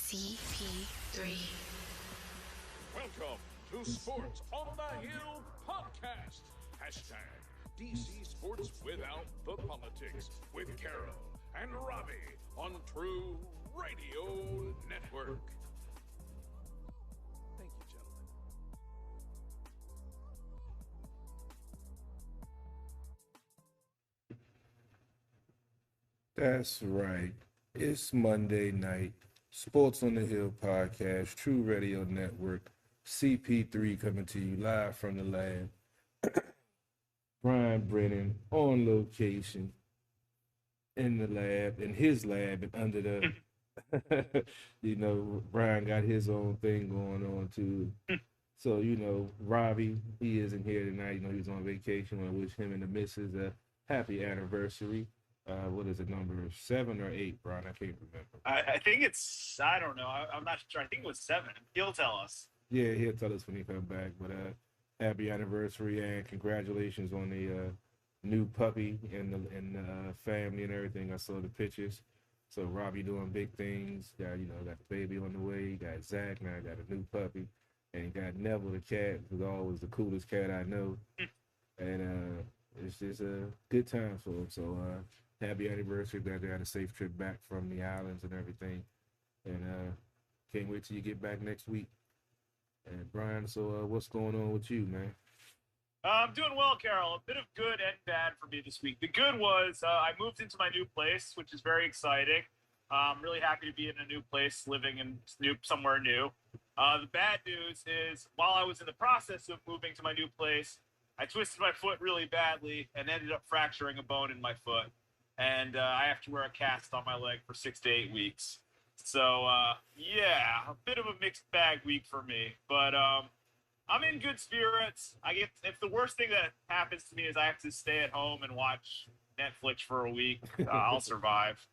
CP3. Welcome to Sports on the Hill podcast. Hashtag DC Sports Without the Politics with Carol and Robbie on True Radio Network. Thank you, gentlemen. That's right. It's Monday night. Sports on the Hill podcast, True Radio Network, CP3 coming to you live from the lab. Brian Brennan on location in the lab, in his lab, and under the, Brian got his own thing going on too. So, Robbie, he isn't here tonight. He's on vacation. I want to wish him and the missus a happy anniversary. What is it, number 7 or 8, Brian? I can't remember. I think it's, I don't know. I'm not sure. I think it was 7. He'll tell us. Yeah, he'll tell us when he comes back. But happy anniversary and congratulations on the new puppy and the family and everything. I saw the pictures. So Robbie doing big things. Got the baby on the way. Got Zach now. Got a new puppy, and got Neville the cat, who's always the coolest cat I know. And it's just a good time for him. So happy anniversary. Glad they had a safe trip back from the islands and everything. And can't wait till you get back next week. And Brian, so what's going on with you, man? I'm doing well, Carol. A bit of good and bad for me this week. The good was I moved into my new place, which is very exciting. I'm really happy to be in a new place, living in somewhere new. The bad news is while I was in the process of moving to my new place, I twisted my foot really badly and ended up fracturing a bone in my foot. And I have to wear a cast on my leg for 6 to 8 weeks. So, a bit of a mixed bag week for me. But I'm in good spirits. If the worst thing that happens to me is I have to stay at home and watch Netflix for a week, I'll survive.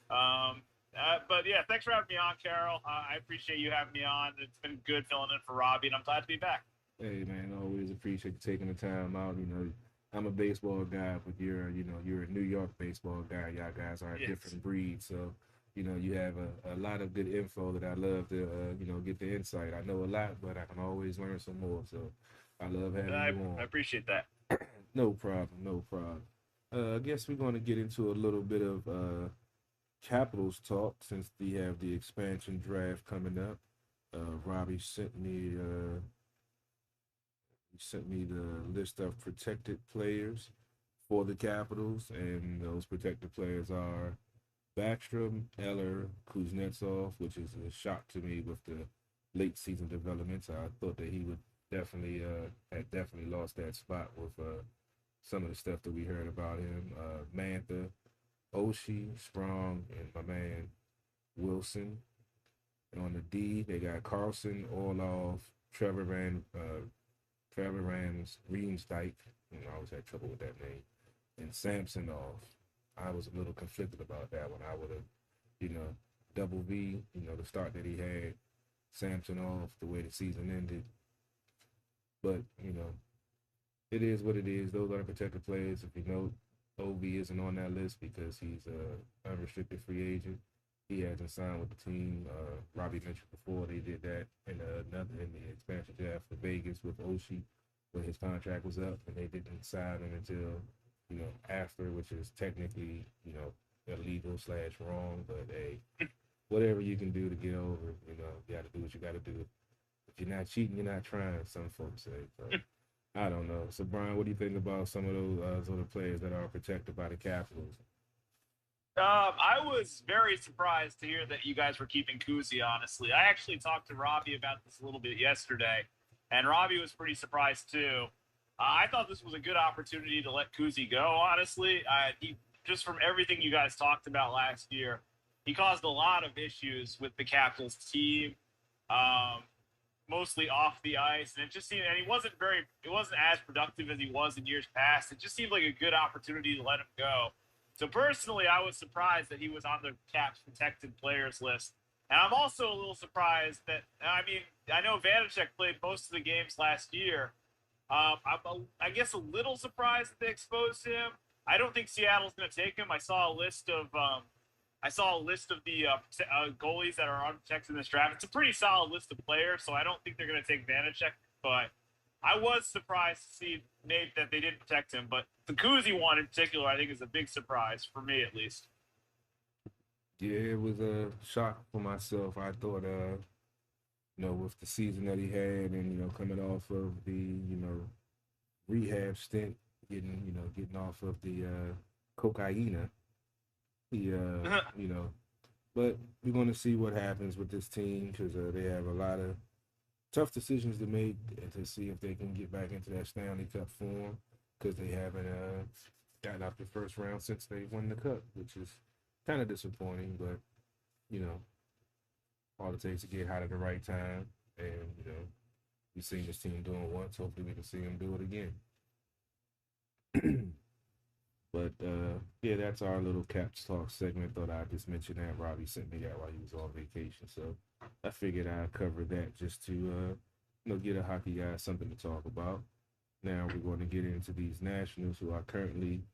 But yeah, thanks for having me on, Carol. I appreciate you having me on. It's been good filling in for Robbie, and I'm glad to be back. Hey, man, always appreciate you taking the time out. I'm a baseball guy, but you're a New York baseball guy. Y'all guys are a different breed. So, you have a lot of good info that I love to, get the insight. I know a lot, but I can always learn some more. So I love having you on. I appreciate that. No problem. I guess we're going to get into a little bit of Capitals talk since we have the expansion draft coming up. Robbie sent me the list of protected players for the Capitals, and those protected players are Backstrom, Eller, Kuznetsov, which is a shock to me with the late season developments. I thought that he would definitely lost that spot with some of the stuff that we heard about him. Mantha, Oshie, Sprong, and my man Wilson. And on the D, they got Carlson, Orlov, Trevor Riemsdyk. I always had trouble with that name. And Samsonov. I was a little conflicted about that one. I would have, double V, the start that he had, Samsonov, the way the season ended. But, it is what it is. Those are the protected players. If you know, OV isn't on that list because he's an unrestricted free agent. He hasn't signed with the team. Robbie mentioned before they did that in the expansion draft for Vegas with Oshie when his contract was up, and they didn't sign him until after, which is technically illegal / wrong. But hey, whatever you can do to get over, you got to do what you got to do. If you're not cheating, you're not trying. Some folks say. So, I don't know. So Brian, what do you think about some of those other players that are protected by the Capitals? I was very surprised to hear that you guys were keeping Kuzi, honestly. I actually talked to Robbie about this a little bit yesterday, and Robbie was pretty surprised too. I thought this was a good opportunity to let Kuzi go, honestly. He just from everything you guys talked about last year, he caused a lot of issues with the Capitals team, mostly off the ice, and it just seemed, and it wasn't as productive as he was in years past. It just seemed like a good opportunity to let him go. So personally, I was surprised that he was on the Caps protected players list. And I'm also a little surprised that, I know Vanacek played most of the games last year. I'm, I guess, a little surprised that they exposed him. I don't think Seattle's going to take him. I saw a list of I saw a list of the goalies that are unprotected in this draft. It's a pretty solid list of players, so I don't think they're going to take Vanacek. But I was surprised to see, Nate, that they didn't protect him. But the Kuzi one in particular, I think, is a big surprise, for me at least. Yeah, it was a shock for myself. I thought, with the season that he had and, coming off of the, rehab stint, getting off of the cocaine, he, but we're going to see what happens with this team because they have a lot of tough decisions to make to see if they can get back into that Stanley Cup form because they haven't gotten out the first round since they won the Cup, which is kind of disappointing, but, all it takes to get hot at the right time. And, we've seen this team doing it once. Hopefully we can see them do it again. But, yeah, that's our little Caps Talk segment. Thought I'd just mention that. Robbie sent me that while he was on vacation. So I figured I'd cover that just to, get a hockey guy something to talk about. Now we're going to get into these Nationals who are currently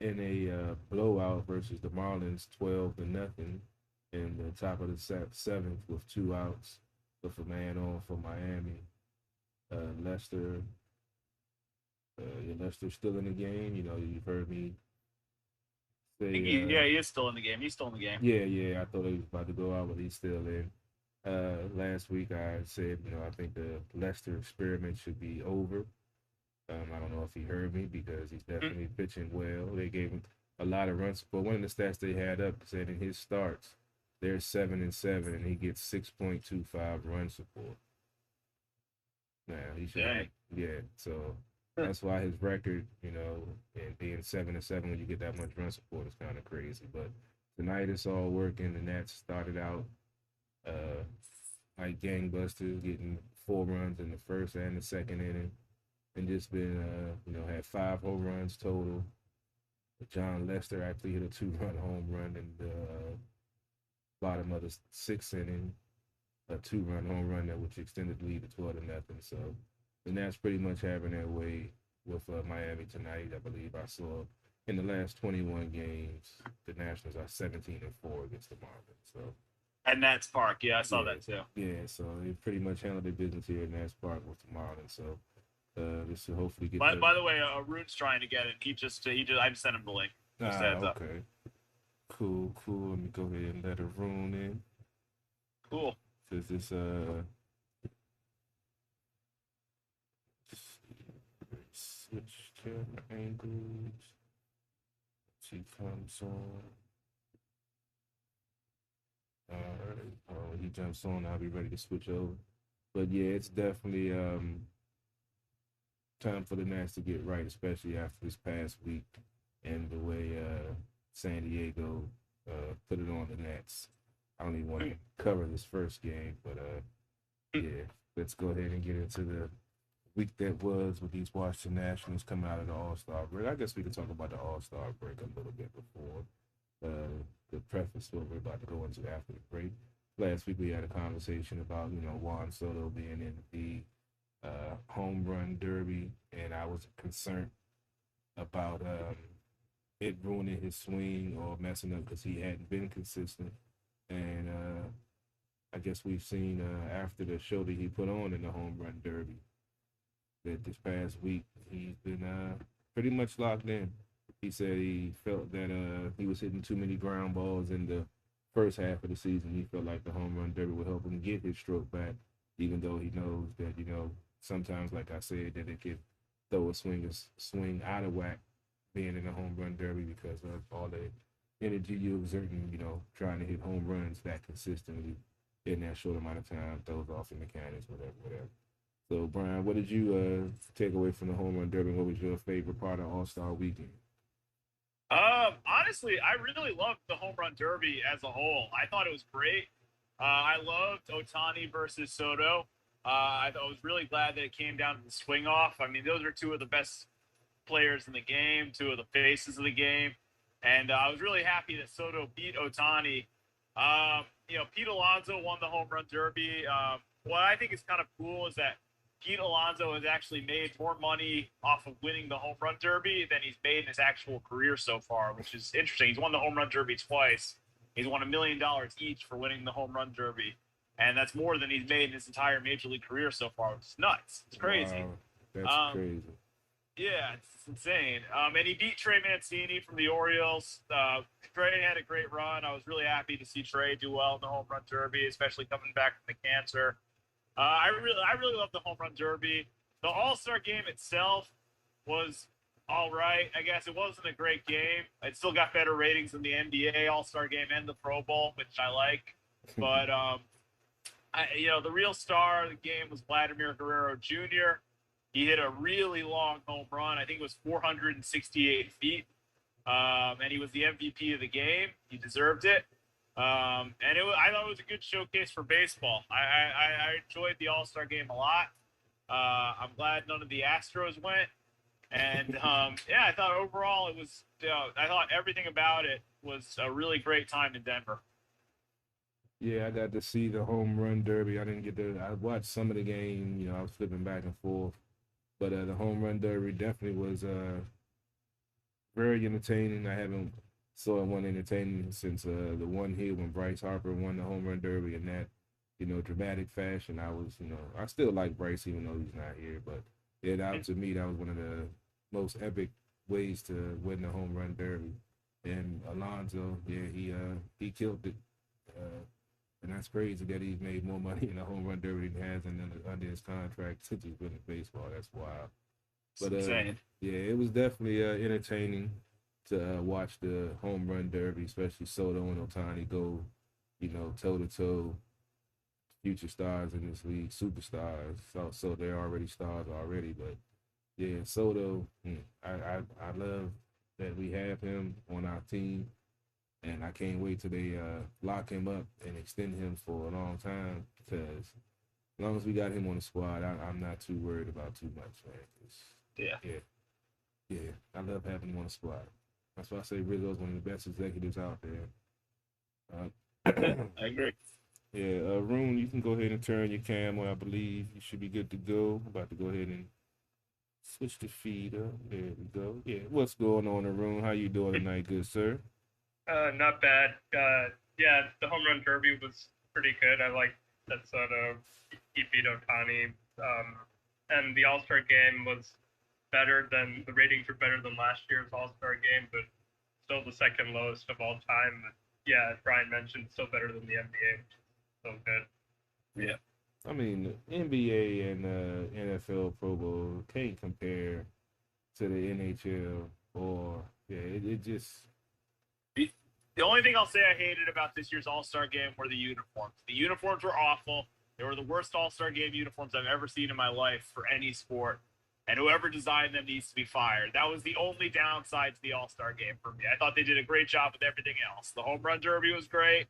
in a blowout versus the Marlins 12-0 in the top of the seventh with 2 outs with a man on for Miami. Lester's still in the game. You've heard me say. Yeah, he is still in the game. He's still in the game. Yeah. I thought he was about to go out, but he's still in. Last week I said, I think the Lester experiment should be over. I don't know if he heard me because he's definitely pitching well. They gave him a lot of runs, but one of the stats they had up said in his starts, they're 7-7, and he gets 6.25 run support. Now he should, so that's why his record, and being 7-7 when you get that much run support is kind of crazy. But tonight it's all working. The Nats started out like gangbusters, getting 4 runs in the first and the second inning, and just been, had 5 home runs total. John Lester actually hit a 2-run home run in the bottom of the 6th inning, a 2-run home run which extended the lead to 12-0. So the Nats pretty much having their way with Miami tonight. I believe I saw in the last 21 games, the Nationals are 17-4 against the Marlins. So at Nats Park, yeah, I saw that too. Yeah, so they pretty much handled their business here at Nats Park with the Marlins. So this will hopefully get. By the way, Arun's trying to get it. I just sent him the link. Okay. Cool. Let me go ahead and let Arun in. Cool. Says this switch camera angles. She comes on. All right. Oh, he jumps on. I'll be ready to switch over. But yeah, it's definitely time for the Nats to get right, especially after this past week and the way San Diego put it on the Nats. I don't even want to cover this first game, but yeah, let's go ahead and get into the week that was with these Washington Nationals coming out of the All-Star break. I guess we can talk about the All-Star break a little bit before the preface what we're about to go into after the break. Last week we had a conversation about, Juan Soto being in the home run derby, and I was concerned about it ruining his swing or messing up because he hadn't been consistent. And I guess we've seen after the show that he put on in the home run derby that this past week he's been pretty much locked in. He said he felt that he was hitting too many ground balls in the first half of the season. He felt like the home run derby would help him get his stroke back, even though he knows that, sometimes, like I said, that it could throw a swing out of whack being in a home run derby because of all the energy you exerting, trying to hit home runs that consistently in that short amount of time, throws off the mechanics, whatever. So, Brian, what did you take away from the home run derby? What was your favorite part of All-Star Weekend? Honestly, I really loved the home run derby as a whole. I thought it was great. I loved Ohtani versus Soto. I was really glad that it came down to the swing off. I mean, those are 2 of the best players in the game, 2 of the faces of the game. And I was really happy that Soto beat Ohtani. Pete Alonso won the home run derby. What I think is kind of cool is that Pete Alonso has actually made more money off of winning the home run derby than he's made in his actual career so far, which is interesting. He's won the home run derby twice. He's won $1 million each for winning the home run derby, and that's more than he's made in his entire major league career so far, which is nuts. It's crazy. Wow, that's crazy. Yeah, it's insane. And he beat Trey Mancini from the Orioles. Trey had a great run. I was really happy to see Trey do well in the home run derby, especially coming back from the cancer. I really love the home run derby. The All-Star game itself was all right. I guess it wasn't a great game. It still got better ratings than the NBA All-Star game and the Pro Bowl, which I like. But the real star of the game was Vladimir Guerrero Jr. He hit a really long home run. I think it was 468 feet. And he was the MVP of the game. He deserved it. I thought it was a good showcase for baseball. I enjoyed the All-Star game a lot. I'm glad none of the Astros went. And, I thought overall it was, I thought everything about it was a really great time in Denver. Yeah, I got to see the home run derby. I watched some of the game. I was flipping back and forth. But the home run derby definitely was very entertaining. I haven't saw one entertaining since the one here when Bryce Harper won the home run derby in that, dramatic fashion. I still like Bryce even though he's not here. But yeah, to me, that was one of the most epic ways to win the home run derby. And Alonso, he killed it. And that's crazy that he's made more money in the home run derby than he has under his contract since he's been in baseball. That's wild. But it was definitely entertaining to watch the home run derby, especially Soto and Ohtani go, toe to toe. Future stars in this league, superstars. So they're already stars already. But yeah, Soto, I love that we have him on our team. And I can't wait till they lock him up and extend him for a long time because as long as we got him on the squad, I'm not too worried about too much, man. Yeah. I love having him on the squad. That's why I say Rizzo's one of the best executives out there. I agree. Yeah, Arun, you can go ahead and turn your camera. I believe you should be good to go. I'm about to go ahead and switch the feed up. There we go. Yeah, what's going on, Arun? How you doing tonight, good sir? Not bad. The home run derby was pretty good. I like that Soto. He beat Ohtani. And the All-Star game was better than, the ratings were better than last year's All-Star game, but still the second lowest of all time. But yeah, as Brian mentioned, still better than the NBA, which is so good. Yeah. I mean, NBA and NFL Pro Bowl can't compare to the NHL it just... The only thing I'll say I hated about this year's All-Star game were the uniforms. The uniforms were awful. They were the worst All-Star game uniforms I've ever seen in my life for any sport. And whoever designed them needs to be fired. That was the only downside to the All-Star game for me. I thought they did a great job with everything else. The home run derby was great.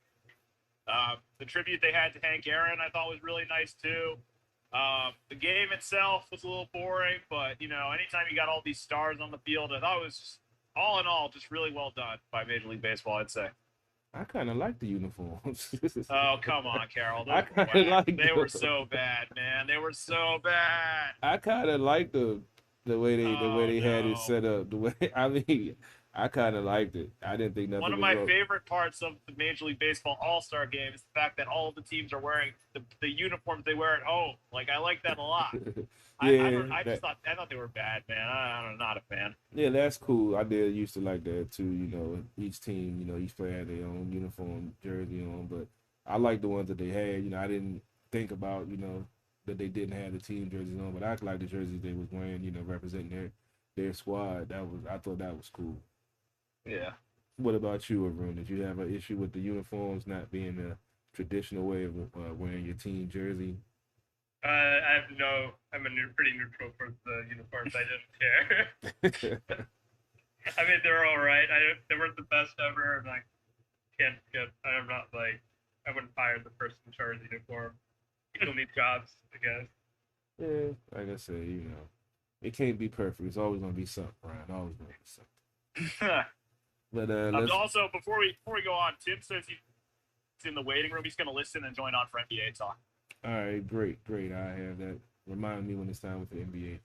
The tribute they had to Hank Aaron I thought was really nice too. The game itself was a little boring, but anytime you got all these stars on the field, I thought it was just, all in all, just really well done by Major League Baseball, I'd say. I kind of like the uniforms. Oh, come on, Carol. They were so bad, man. They were so bad. I kind of like the way they had it set up. I kind of liked it. I didn't think nothing. One of my favorite parts of the Major League Baseball All-Star game is the fact that all of the teams are wearing the uniforms they wear at home. Like, I like that a lot. I thought they were bad, man. I'm not a fan. Yeah, that's cool. I used to like that too. Each team, each player had their own uniform jersey on, but I like the ones that they had. I didn't think about that they didn't have the team jerseys on, but I like the jerseys they was wearing. Representing their squad. I thought that was cool. Yeah. What about you, Arun? Did you have an issue with the uniforms not being a traditional way of wearing your team jersey? I'm pretty neutral for the uniforms. I didn't care. I mean, they're all right. They weren't the best ever, and I'm not like, I wouldn't fire the person in charge of the uniform. People need jobs, I guess. Yeah, like I said, it can't be perfect. It's always going to be something, Brian. Always going to be something. But also, before we go on, Tim says he's in the waiting room. He's going to listen and join on for NBA talk. All right, great. I have that. Remind me when it's time with the NBA.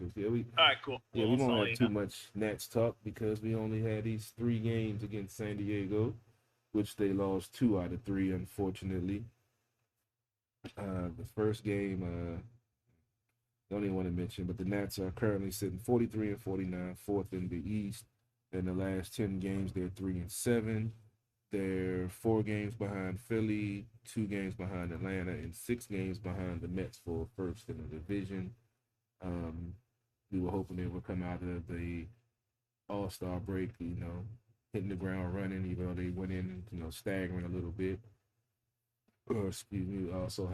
All right, cool. Yeah, we won't have too much Nets talk because we only had these 3 games against San Diego. which they lost 2 out of 3, unfortunately. The first game, don't even want to mention, but the Nats are currently sitting 43 and 49, fourth in the East. In the last 10 games, they're 3 and 7. They're 4 games behind Philly, 2 games behind Atlanta, and 6 games behind the Mets for first in the division. Um, we were hoping they would come out of the All-Star break, hitting the ground running, even though they went in, staggering a little bit. Or excuse me, I saw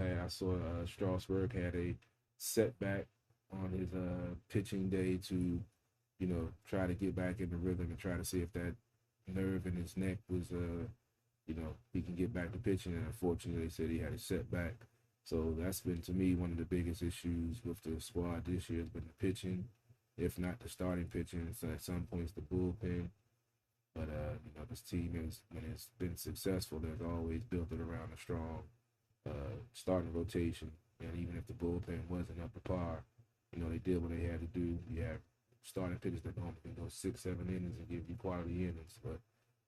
Strasburg had a setback on his pitching day to, try to get back in the rhythm and try to see if that nerve in his neck was, he can get back to pitching. And unfortunately, they said he had a setback. So that's been, to me, one of the biggest issues with the squad this year has been the pitching, if not the starting pitching. So at some points, the bullpen. But, this team is, when it's been successful, they've always built it around a strong starting rotation. And even if the bullpen wasn't up to par, they did what they had to do. You have starting pitchers that normally can go 6, 7 innings and give you quality innings. But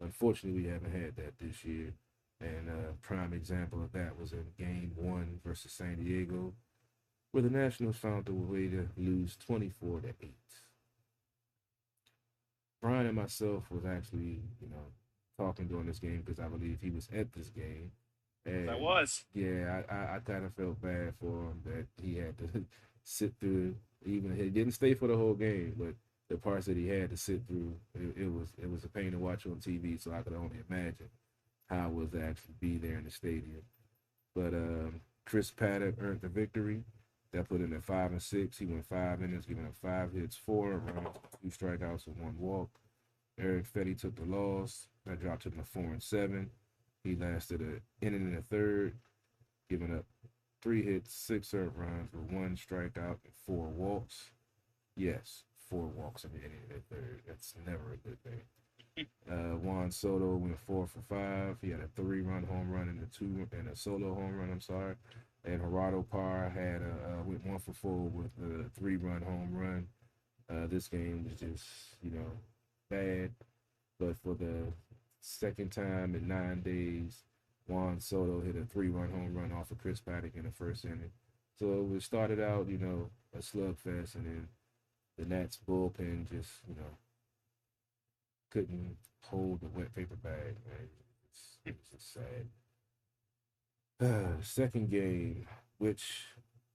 unfortunately, we haven't had that this year. And a prime example of that was in Game 1 versus San Diego, where the Nationals found a way to lose 24-8. Brian and myself was actually, talking during this game because I believe he was at this game. And I was. yeah, I kind of felt bad for him that he had to sit through. Even he didn't stay for the whole game, but the parts that he had to sit through, it was a pain to watch on TV. So I could only imagine how it was to actually be there in the stadium. But Chris Paddock earned the victory. That put him at 5-6. He went 5 innings, giving up 5 hits, 4 runs, 2 strikeouts, and 1 walk. Eric Fetty took the loss. That dropped him to 4-7. He lasted an inning and a third, giving up 3 hits, 6 earned runs with 1 strikeout and 4 walks. Yes, 4 walks in the inning and a third. That's never a good thing. Juan Soto went 4 for 5. He had a 3-run home run and a solo home run. I'm sorry. And Gerardo Parra had went 1 for 4 with a 3-run home run. This game was just bad, but for the second time in 9 days, Juan Soto hit a 3-run home run off of Chris Paddock in the first inning. So it started out, a slugfest, and then the Nats bullpen just, couldn't hold the wet paper bag, man. It was just sad. Second game, which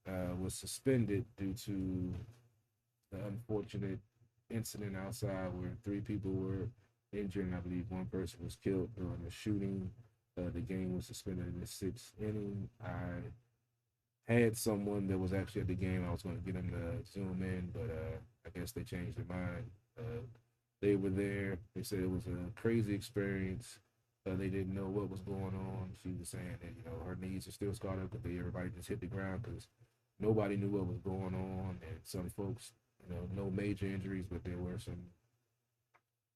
was suspended due to the unfortunate incident outside where 3 people were injured, and I believe 1 person was killed during the shooting. The game was suspended in the 6th inning. I had someone that was actually at the game. I was going to get him to zoom in, but I guess they changed their mind. They were there. They said it was a crazy experience. They didn't know what was going on. She was saying that, her knees are still scarred up because everybody just hit the ground because nobody knew what was going on. And some folks, no major injuries, but there were some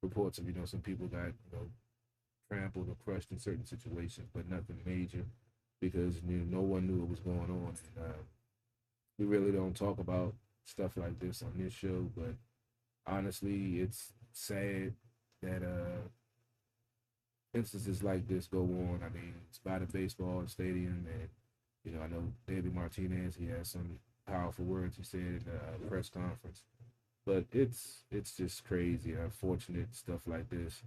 reports of, some people got, trampled or crushed in certain situations, but nothing major because no one knew what was going on. And, we really don't talk about stuff like this on this show, but honestly, it's sad that instances like this go on. I mean, it's by the baseball stadium, and I know David Martinez. He has some powerful words he said in the press conference, but it's just crazy. Unfortunate stuff like this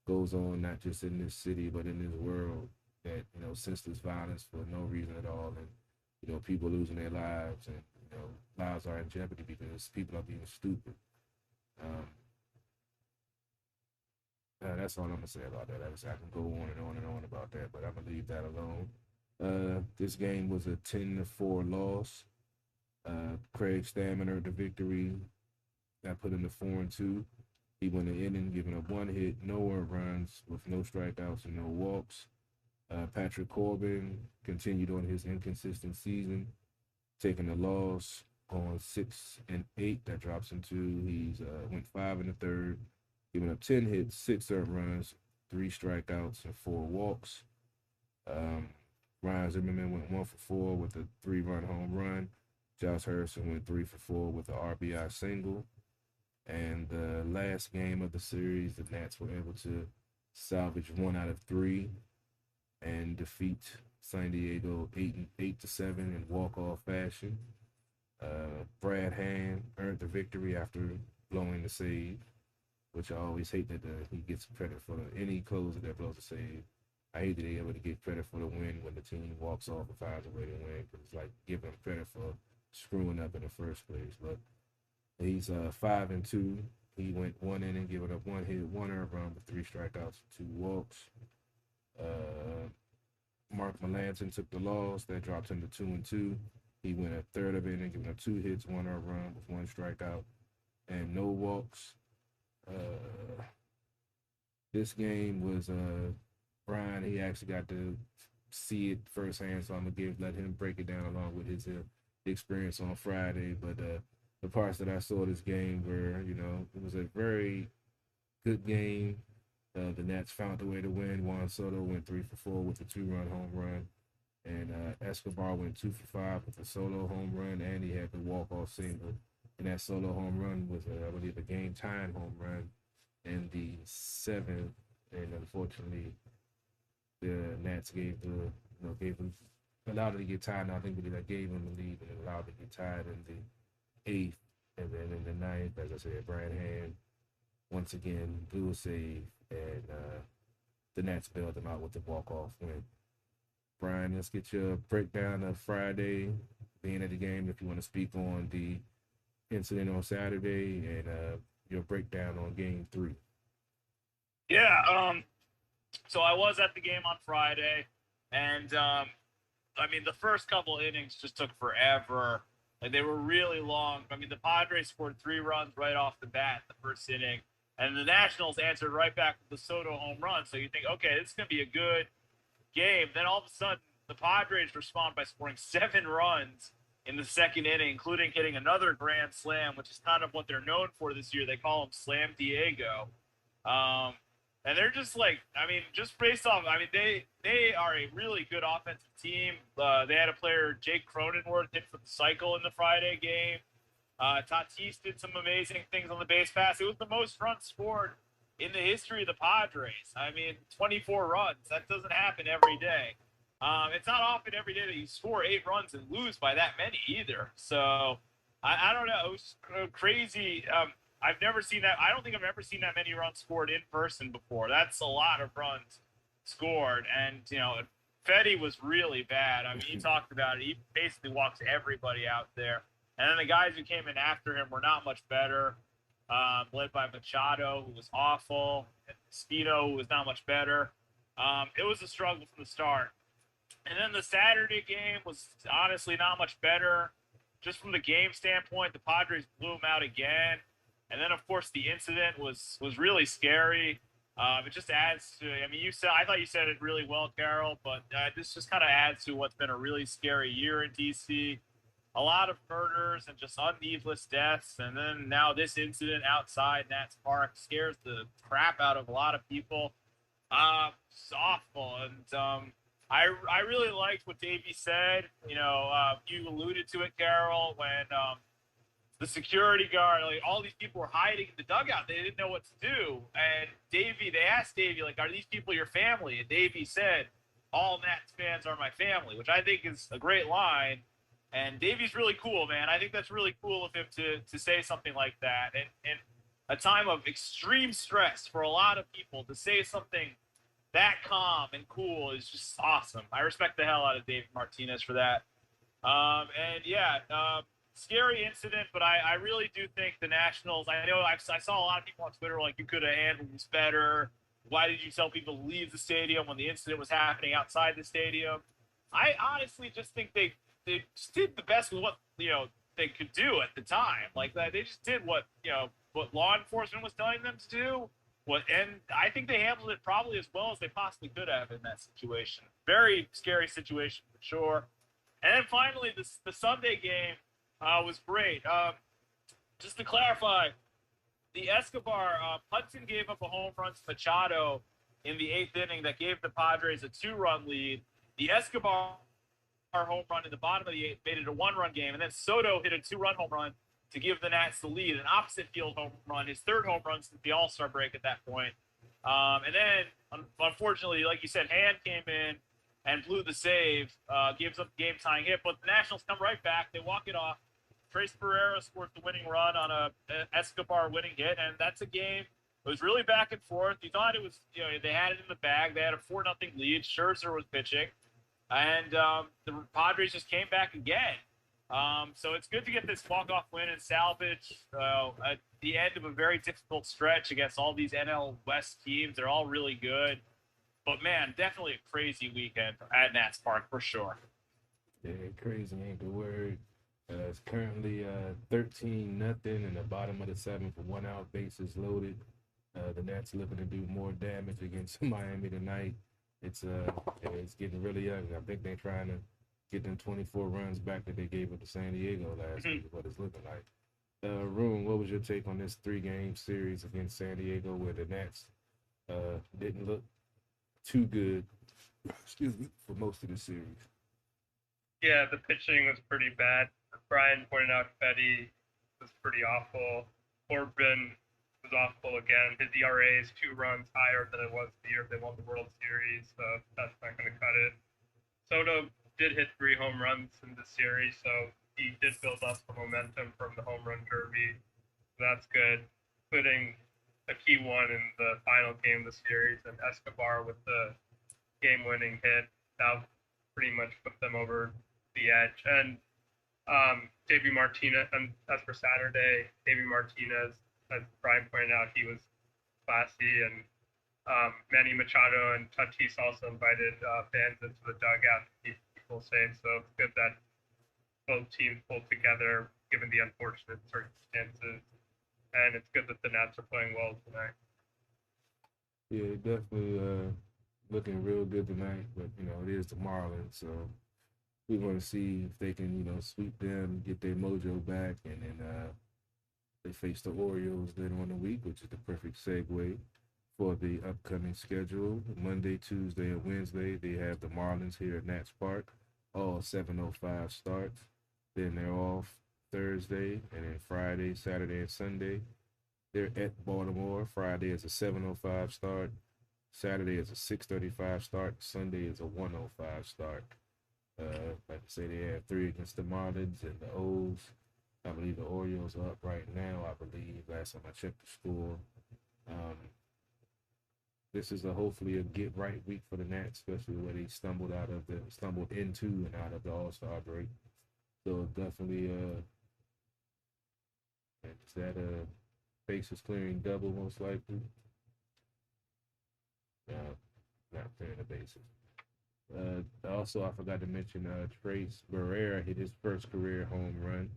goes on not just in this city but in this world. That senseless violence for no reason at all, and people losing their lives, and lives are in jeopardy because people are being stupid. That's all I'm gonna say about that. I can go on and on and on about that, but I'm gonna leave that alone. This game was a 10-4 loss. Craig Stammen earned the victory. That put him to 4-2. He went an inning, giving up 1 hit, no earned runs, with no strikeouts and no walks. Patrick Corbin continued on his inconsistent season, taking a loss on 6-8. That drops him to he's went 5 in the third, giving up 10 hits, 6 earned runs, 3 strikeouts, and 4 walks. Ryan Zimmerman went 1 for 4 with a 3-run home run. Josh Harrison went 3 for 4 with an RBI single. And the last game of the series, the Nats were able to salvage 1 out of 3, and defeat San Diego 8-7 in walk-off fashion. Brad Hand earned the victory after blowing the save, which I always hate that he gets credit for any closer that blows a save. I hate that they able to get credit for the win when the team walks off and finds a way to win, because it's like giving him credit for screwing up in the first place. But he's 5-2. He went 1 inning, giving up 1 hit, 1 earned run with 3 strikeouts, 2 walks. Mark Melanson took the loss. That dropped him to 2-2. He went a third of it inning, giving up 2 hits, 1 earned run with 1 strikeout, and no walks. This game was Brian. He actually got to see it firsthand, so I'm gonna let him break it down along with his experience on Friday. But the parts that I saw this game were, it was a very good game. The Nats found a way to win. Juan Soto went 3 for 4 with a 2-run home run, and Escobar went 2 for 5 with a solo home run, and he had the walk-off single. And that solo home run was, I believe, a game-tying home run in the 7th. And unfortunately, the Nats allowed it to get tied. I think that gave him the lead and allowed it to get tied in the 8th. And then in the 9th, as I said, Brad Hand once again blew a save, and the Nats bailed them out with the walk-off win. Brian, let's get your breakdown of Friday, being at the game, if you want to speak on the incident on Saturday, and your breakdown on Game 3. Yeah, so I was at the game on Friday, and the first couple innings just took forever. Like, they were really long. The Padres scored 3 runs right off the bat in the first inning, and the Nationals answered right back with the Soto home run. So you think, okay, this is going to be a good game. Then all of a sudden, the Padres respond by scoring 7 runs in the second inning, including hitting another grand slam, which is kind of what they're known for this year. They call him Slam Diego. And they're just like, just based off, they are a really good offensive team. They had a player, Jake Cronenworth, hit for the cycle in the Friday game. Tatis did some amazing things on the base pass. It was the most runs scored in the history of the Padres. 24 runs. That doesn't happen every day. It's not often every day that you score 8 runs and lose by that many either. So I don't know. It was crazy. I've never seen that. I don't think I've ever seen that many runs scored in person before. That's a lot of runs scored. And, Fetty was really bad. He talked about it. He basically walks everybody out there. And then the guys who came in after him were not much better, led by Machado, who was awful, and Spino, who was not much better. It was a struggle from the start. And then the Saturday game was honestly not much better. Just from the game standpoint, the Padres blew them out again. And then, of course, the incident was really scary. It just adds to, I thought you said it really well, Carol, but this just kind of adds to what's been a really scary year in D.C. A lot of murders and just needless deaths. And then now this incident outside Nats Park scares the crap out of a lot of people. It's awful. And I really liked what Davey said. You alluded to it, Carol, when the security guard, all these people were hiding in the dugout. They didn't know what to do. And they asked Davey, are these people your family? And Davey said, all Nats fans are my family, which I think is a great line. And Davey's really cool, man. I think that's really cool of him to say something like that. And in a time of extreme stress for a lot of people, to say something that calm and cool is just awesome. I respect the hell out of Dave Martinez for that. Scary incident, but I really do think the Nationals, I know I saw a lot of people on Twitter you could have handled this better. Why did you tell people to leave the stadium when the incident was happening outside the stadium? I honestly just think they just did the best with what they could do at the time. They just did what law enforcement was telling them to do. And I think they handled it probably as well as they possibly could have in that situation. Very scary situation for sure. And then finally, the Sunday game was great. Just to clarify, the Escobar, Hudson gave up a home run to Machado in the 8th inning that gave the Padres a 2-run lead. The Escobar home run in the bottom of the 8th made it a 1-run game, and then Soto hit a 2-run home run to give the Nats the lead, an opposite field home run, his 3rd home run since the All-Star break at that point. And then, unfortunately, like you said, Hand came in and blew the save, gives up the game-tying hit. But the Nationals come right back. They walk it off. Trace Barrera scores the winning run on a Escobar winning hit, and that's a game. It was really back and forth. You thought it was, they had it in the bag. They had a 4-0 lead. Scherzer was pitching, and the Padres just came back again. So it's good to get this walk-off win and salvage at the end of a very difficult stretch against all these NL West teams. They're all really good. But, man, definitely a crazy weekend at Nats Park for sure. Yeah, crazy ain't the word. It's currently 13-0 in the bottom of the seventh with 1 out, bases loaded. The Nats looking to do more damage against Miami tonight. It's getting really ugly. I think they're trying to get them 24 runs back that they gave up to San Diego last week, is what it's looking like. Arun, what was your take on this 3-game series against San Diego where the Nats didn't look too good, for most of the series? Yeah, the pitching was pretty bad. Brian pointed out Betty was pretty awful. Corbin was awful again. His ERA is 2 runs higher than it was the year they won the World Series, so that's not going to cut it. Soto did hit 3 home runs in the series, so he did build up some momentum from the home run derby. So that's good, including a key one in the final game of the series, and Escobar with the game-winning hit. That pretty much put them over the edge. And Davey Martinez, and as for Saturday, Davey Martinez, as Brian pointed out, he was classy, and Manny Machado and Tatis also invited fans into the dugout to keep people safe. So it's good that both teams pulled together given the unfortunate circumstances, and it's good that the Nats are playing well tonight. Yeah, definitely looking real good tonight, but it is the Marlins, so we want to see if they can sweep them, get their mojo back, and then they face the Orioles later on the week, which is the perfect segue for the upcoming schedule. Monday, Tuesday, and Wednesday, they have the Marlins here at Nats Park, all 7:05 starts. Then they're off Thursday, and then Friday, Saturday, and Sunday. They're at Baltimore. Friday is a 7:05 start. Saturday is a 6:35 start. Sunday is a 1:05 start. Like I say, they have 3 against the Marlins and the O's. I believe the Orioles are up right now. I believe last time I checked the score. This is hopefully a get right week for the Nats, especially where they stumbled into and out of the All-Star break. So definitely, is that a bases clearing double most likely? No, not clearing the bases. Also, I forgot to mention Trace Barrera hit his first career home run.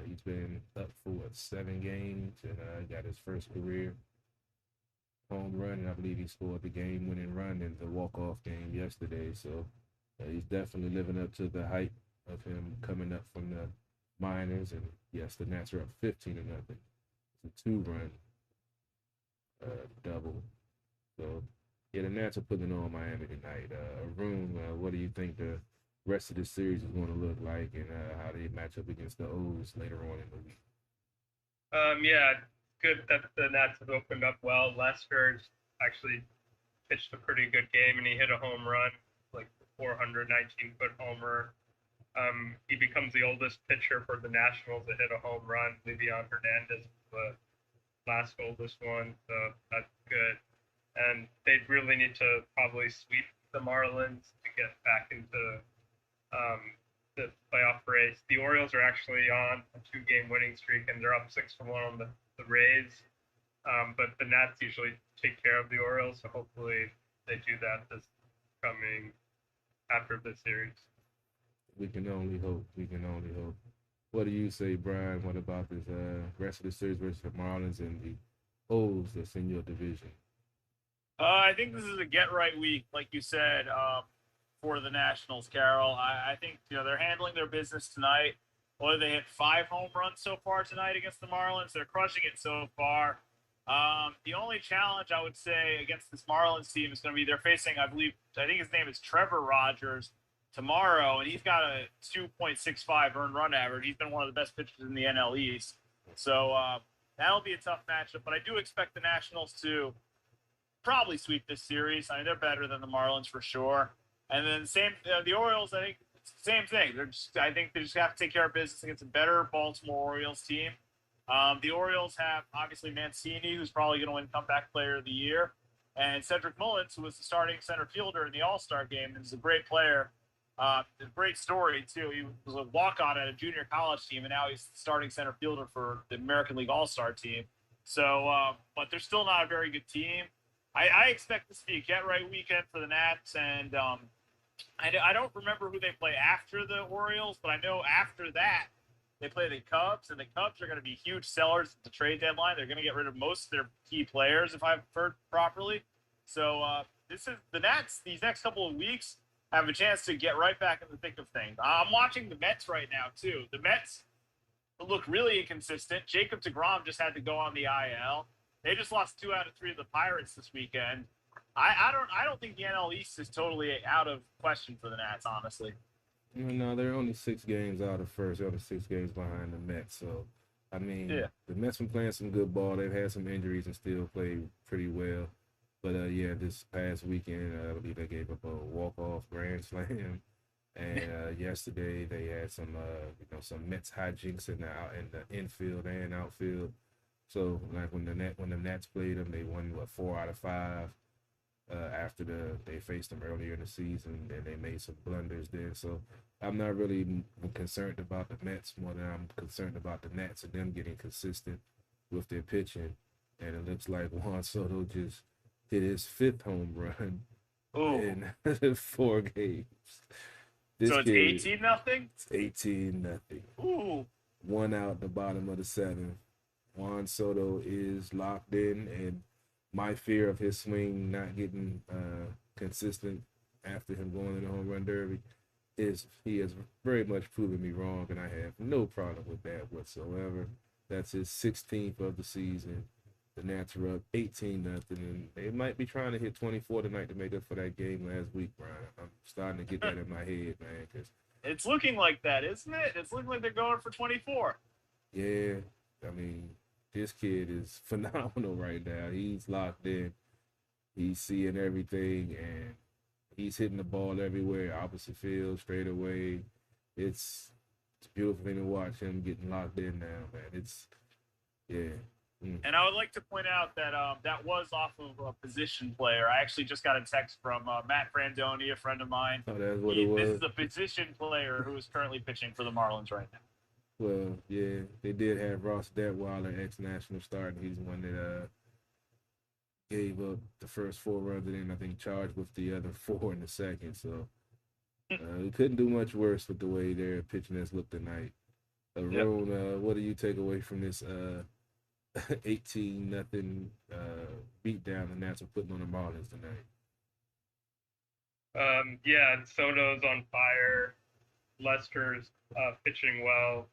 He's been up for 7 games and got his first career home run, and I believe he scored the game-winning run in the walk-off game yesterday. So he's definitely living up to the hype of him coming up from the minors. And yes, the Nats are up 15-0. It's a 2-run double. So yeah, the Nats are putting it on Miami tonight. Arun, what do you think the rest of the series is going to look like, and how they match up against the O's later on in the week? Yeah, good that the Nats have opened up well. Lester actually pitched a pretty good game, and he hit a home run, like 419-foot homer. He becomes the oldest pitcher for the Nationals to hit a home run. Livian Hernandez was the last oldest one, so that's good. And they really need to probably sweep the Marlins to get back into the playoff race. The Orioles are actually on a 2-game winning streak, and they're up 6-1 on the Rays. But the Nats usually take care of the Orioles, so hopefully they do that this coming after the series. We can only hope. What do you say, Brian? What about this rest of the series versus the Marlins and the O's that's in your division? I think this is a get-right week, like you said, for the Nationals, Carol. I think they're handling their business tonight. Well, they hit 5 home runs so far tonight against the Marlins. They're crushing it so far. The only challenge I would say against this Marlins team is going to be they're facing, I think his name is Trevor Rogers tomorrow, and he's got a 2.65 earned run average. He's been one of the best pitchers in the NL East. So that'll be a tough matchup, but I do expect the Nationals to probably sweep this series. I mean, they're better than the Marlins for sure. And then the Orioles, I think it's the same thing. I think they just have to take care of business against a better Baltimore Orioles team. The Orioles have obviously Mancini, who's probably going to win Comeback Player of the Year, and Cedric Mullins, who was the starting center fielder in the All-Star game, and is a great player. A great story too. He was a walk-on at a junior college team, and now he's the starting center fielder for the American League All-Star team. So, but they're still not a very good team. I expect this to be a get-right weekend for the Nats, and I don't remember who they play after the Orioles, but I know after that they play the Cubs, and the Cubs are going to be huge sellers at the trade deadline. They're going to get rid of most of their key players, if I've heard properly. So this is the Nats. These next couple of weeks have a chance to get right back in the thick of things. I'm watching the Mets right now too. The Mets look really inconsistent. Jacob deGrom just had to go on the IL. They just lost 2 out of 3 of the Pirates this weekend. I don't think the NL East is totally out of question for the Nats, honestly. No, they're only 6 games out of first. They're only 6 games behind the Mets. So, I mean, the Mets been playing some good ball. They've had some injuries and still played pretty well. But, yeah, this past weekend, I believe they gave up a walk-off grand slam. And yesterday they had some, some Mets hijinks in the infield and outfield. So, like when the Nats played them, they won, 4 out of 5. After they faced them earlier in the season, and they made some blunders then. So I'm not really concerned about the Mets more than I'm concerned about the Nats and them getting consistent with their pitching. And it looks like Juan Soto just hit his 5th home run in 4 games. So it's 18-0? It's 18-0. Ooh. 1 out the bottom of the 7th. Juan Soto is locked in, and my fear of his swing not getting consistent after him going in the home run derby is he has very much proven me wrong, and I have no problem with that whatsoever. That's his 16th of the season. The Nats are up 18-0, and they might be trying to hit 24 tonight to make up for that game last week, Brian. I'm starting to get that in my head, man. Cause it's looking like that, isn't it? It's looking like they're going for 24. Yeah, I mean, this kid is phenomenal right now. He's locked in. He's seeing everything, and he's hitting the ball everywhere, opposite field, straight away. It's a beautiful thing to watch him getting locked in now, man. And I would like to point out that that was off of a position player. I actually just got a text from Matt Frandoni, a friend of mine. Oh, that's what it was? This is a position player who is currently pitching for the Marlins right now. Well, yeah, they did have Ross Detweiler, ex-national star, and he's the one that gave up the first 4 runs and then I think charged with the other 4 in the second. So we couldn't do much worse with the way their pitching has looked tonight. Arun, what do you take away from this 18-0 beat down the Nats are putting on the Marlins tonight? Soto's on fire. Lester's pitching well.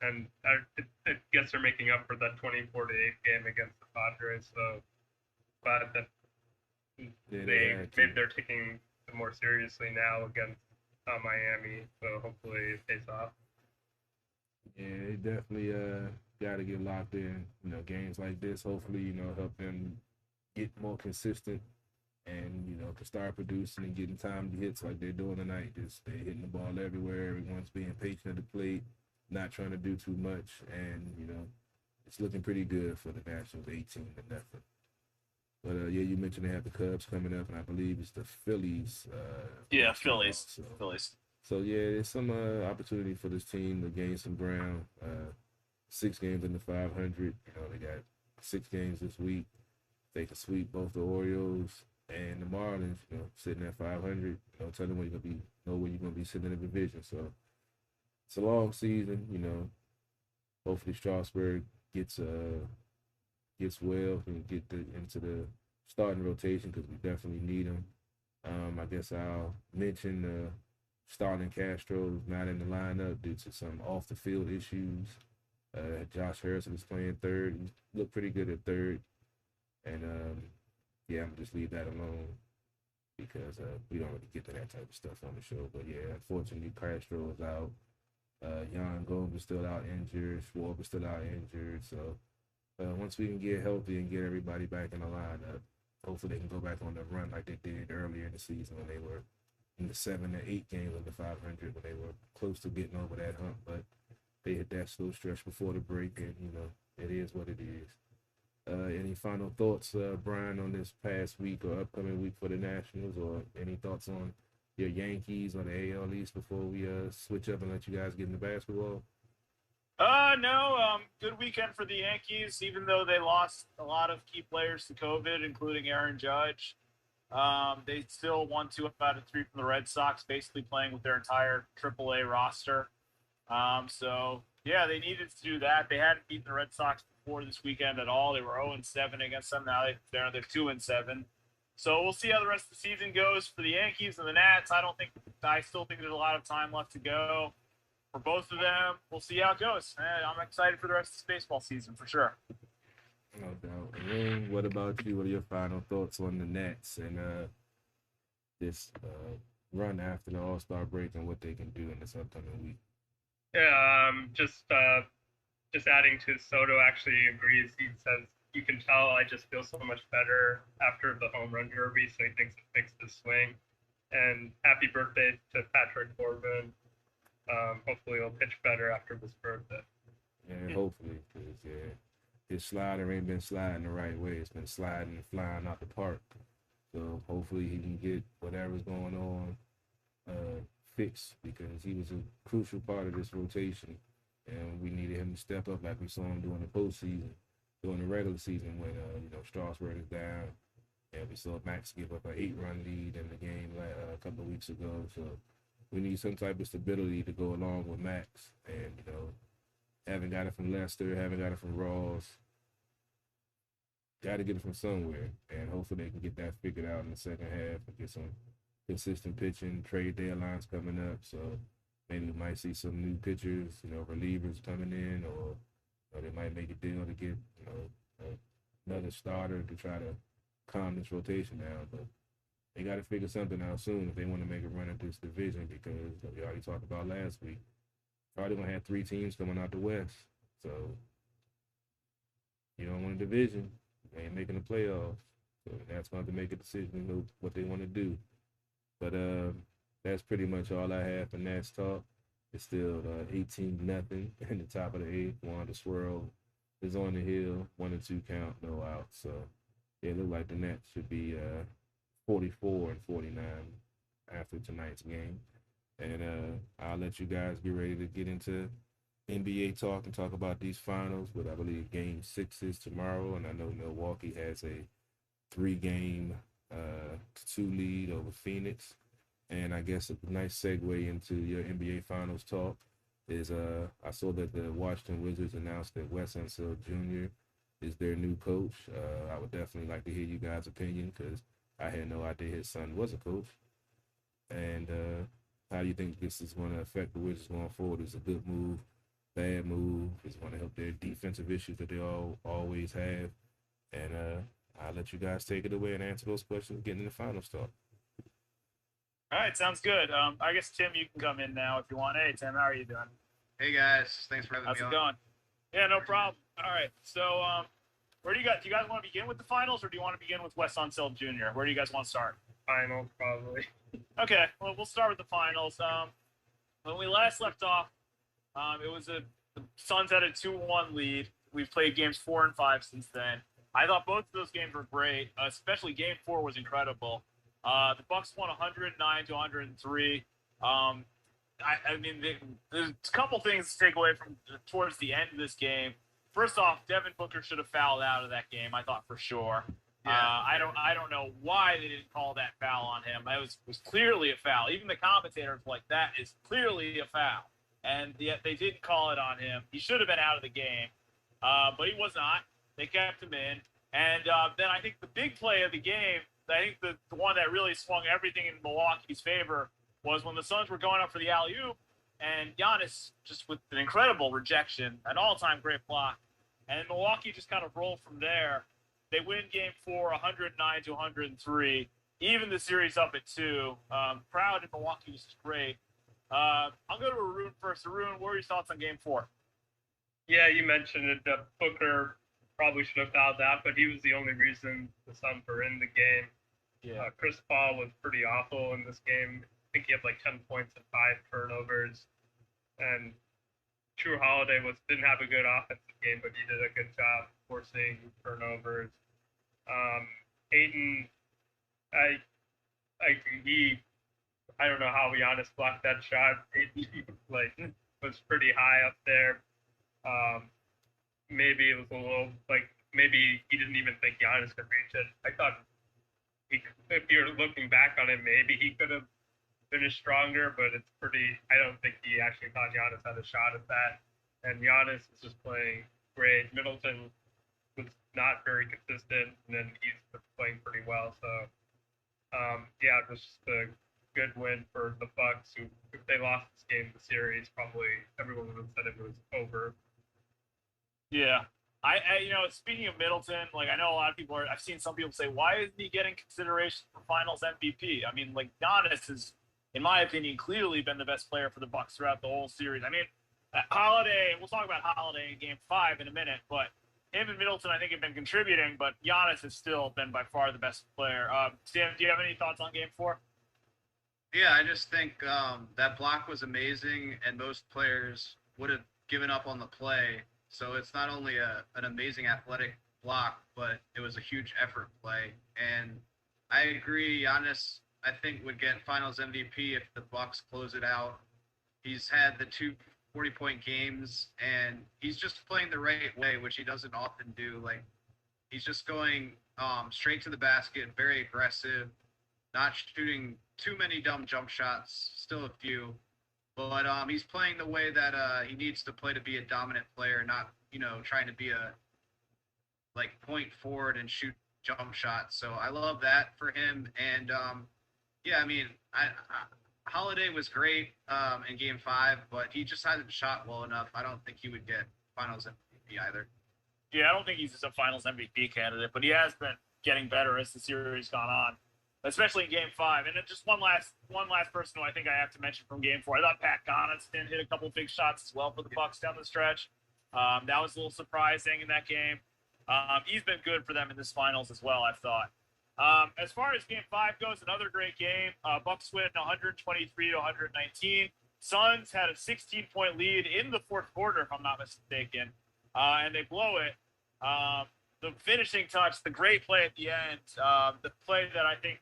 And I guess they're making up for that 24-8 game against the Padres. So glad that they're taking it more seriously now against Miami. So hopefully it pays off. Yeah, they definitely got to get locked in. Games like this, hopefully, help them get more consistent and, can start producing and getting timely hits like they're doing tonight. Just they're hitting the ball everywhere. Everyone's being patient at the plate, not trying to do too much. And, it's looking pretty good for the Nationals, 18-0. But, you mentioned they have the Cubs coming up, and I believe it's the Phillies. Phillies. Phillies. So, there's some opportunity for this team to gain some ground. 6 games in the 500. They got 6 games this week. They can sweep both the Orioles and the Marlins, sitting at 500. Tell them where you're going to be sitting in the division. So, it's a long season, Hopefully Strasburg gets well and get into the starting rotation because we definitely need him. I guess I'll mention Starlin Castro is not in the lineup due to some off-the-field issues. Josh Harrison is playing third. He looked pretty good at third. And, I'm going to just leave that alone because we don't really get to that type of stuff on the show. But, unfortunately, Castro is out. Jan Gomes is still out injured. Schwarber is still out injured. So, once we can get healthy and get everybody back in the lineup, hopefully they can go back on the run like they did earlier in the season when they were in the 7 to 8 games under 500 when they were close to getting over that hump. But they hit that slow stretch before the break, and it is what it is. Any final thoughts, Brian, on this past week or upcoming week for the Nationals, or any thoughts on your Yankees or the AL East before we switch up and let you guys get into basketball? No, good weekend for the Yankees, even though they lost a lot of key players to COVID, including Aaron Judge. They still won 2 out of 3 from the Red Sox, basically playing with their entire AAA roster. So, yeah, they needed to do that. They hadn't beaten the Red Sox before this weekend at all. They were 0-7 against them. Now they're 2-7. So we'll see how the rest of the season goes for the Yankees and the Nats. I still think there's a lot of time left to go for both of them. We'll see how it goes. I'm excited for the rest of this baseball season for sure. No doubt. And what about you? What are your final thoughts on the Nats and this run after the All-Star break and what they can do in this upcoming week? Yeah, just adding to Soto actually agrees. He says, you can tell I just feel so much better after the home run derby, so he thinks it fixed the swing. And happy birthday to Patrick Corbin. Hopefully he'll pitch better after this birthday. Yeah, hopefully, because his slider ain't been sliding the right way. It's been sliding and flying out the park. So hopefully he can get whatever's going on fixed, because he was a crucial part of this rotation, and we needed him to step up like we saw him during the postseason, during the regular season when Strasburg is down, and we saw Max give up an 8-run lead in the game a couple of weeks ago. So we need some type of stability to go along with Max, and haven't got it from Lester, haven't got it from Ross. Got to get it from somewhere, and hopefully they can get that figured out in the second half and get some consistent pitching. Trade deadlines coming up, so maybe we might see some new pitchers, relievers coming in, or they might make a deal to get another starter to try to calm this rotation down. But they got to figure something out soon if they want to make a run at this division, because we already talked about last week. Probably gonna have 3 teams coming out the West, so you don't want a division. They ain't making the playoffs, so that's going to make a decision of what they want to do. But that's pretty much all I have for Nats talk. It's still 18-0 in the top of the 8th. Wanda Swirl is on the hill, 1-2 count, no out. So it looked like the Nats should be 44-49 after tonight's game. And I'll let you guys get ready to get into NBA talk and talk about these finals, but I believe Game 6 is tomorrow, and I know Milwaukee has a 3-game 2 lead over Phoenix. And I guess a nice segue into your NBA finals talk is I saw that the Washington Wizards announced that Wes Unseld Jr. is their new coach. I would definitely like to hear you guys' opinion, because I had no idea his son was a coach. And how do you think this is going to affect the Wizards going forward? Is it a good move? Bad move? Is going to help their defensive issues that they always have? And I'll let you guys take it away and answer those questions, getting in the final talk. All right, sounds good. I guess, Tim, you can come in now if you want. Hey, Tim, how are you doing? Hey, guys. Thanks for having How's me it on. going? Yeah, no problem. All right, so where do you guys want to begin with the finals, or do you want to begin with Wes Unseld Jr.? Where do you guys want to start? Finals, probably. Okay, well, we'll start with the finals. When we last left off, it was the Suns had a 2-1 lead. We've played games 4 and 5 since then. I thought both of those games were great, especially Game 4 was incredible. The Bucks won 109-103. I mean, there's a couple things to take away from towards the end of this game. First off, Devin Booker should have fouled out of that game, I thought, for sure. Yeah. I don't know why they didn't call that foul on him. It was clearly a foul. Even the commentators were like, that is clearly a foul. And yet they didn't call it on him. He should have been out of the game, but he was not. They kept him in. And then I think the big play of the game, I think the one that really swung everything in Milwaukee's favor, was when the Suns were going up for the alley-oop, and Giannis just with an incredible rejection, an all-time great block. And Milwaukee just kind of rolled from there. They win Game 4, 109-103, even the series up at 2. Proud in Milwaukee was great. I'll go to Arun first. Arun, what are your thoughts on Game 4? Yeah, you mentioned it. Booker probably should have fouled that, but he was the only reason the Suns were in the game. Yeah. Chris Paul was pretty awful in this game. I think he had like 10 points and 5 turnovers. And True Holiday didn't have a good offensive game, but he did a good job forcing turnovers. Ayton, I don't know how Giannis blocked that shot. Ayton was pretty high up there. Maybe it was a little maybe he didn't even think Giannis could reach it. I thought if you're looking back on it, maybe he could have finished stronger, but I don't think he actually thought Giannis had a shot at that. And Giannis is just playing great. Middleton was not very consistent, and then he's playing pretty well. So, yeah, it was just a good win for the Bucks, who, if they lost this game, the series, probably everyone would have said it was over. Yeah. I speaking of Middleton, I know a lot of people I've seen some people say, why isn't he getting consideration for Finals MVP? I mean, Giannis has, in my opinion, clearly been the best player for the Bucks throughout the whole series. I mean, Holiday, we'll talk about Holiday in Game 5 in a minute, but him and Middleton, I think, have been contributing, but Giannis has still been by far the best player. Sam, do you have any thoughts on Game 4? Yeah, I just think that block was amazing, and most players would have given up on the play. So it's not only an amazing athletic block, but it was a huge effort play. And I agree, Giannis, I think, would get Finals MVP if the Bucks close it out. He's had the 2 40-point games, and he's just playing the right way, which he doesn't often do. He's just going straight to the basket, very aggressive, not shooting too many dumb jump shots, still a few. But he's playing the way that he needs to play to be a dominant player, not, trying to be a point forward and shoot jump shots. So I love that for him. And yeah, I mean, Holiday was great in Game 5, but he just hasn't shot well enough. I don't think he would get Finals MVP either. Yeah, I don't think he's just a Finals MVP candidate, but he has been getting better as the series gone on, especially in Game 5. And then just one last person who I think I have to mention from Game 4. I thought Pat Connaughton hit a couple big shots as well for the Bucks down the stretch. That was a little surprising in that game. He's been good for them in this Finals as well, I thought. As far as Game 5 goes, another great game. Bucks win 123-119. Suns had a 16-point lead in the fourth quarter, if I'm not mistaken, and they blow it. The finishing touch, the great play at the end, the play that I think,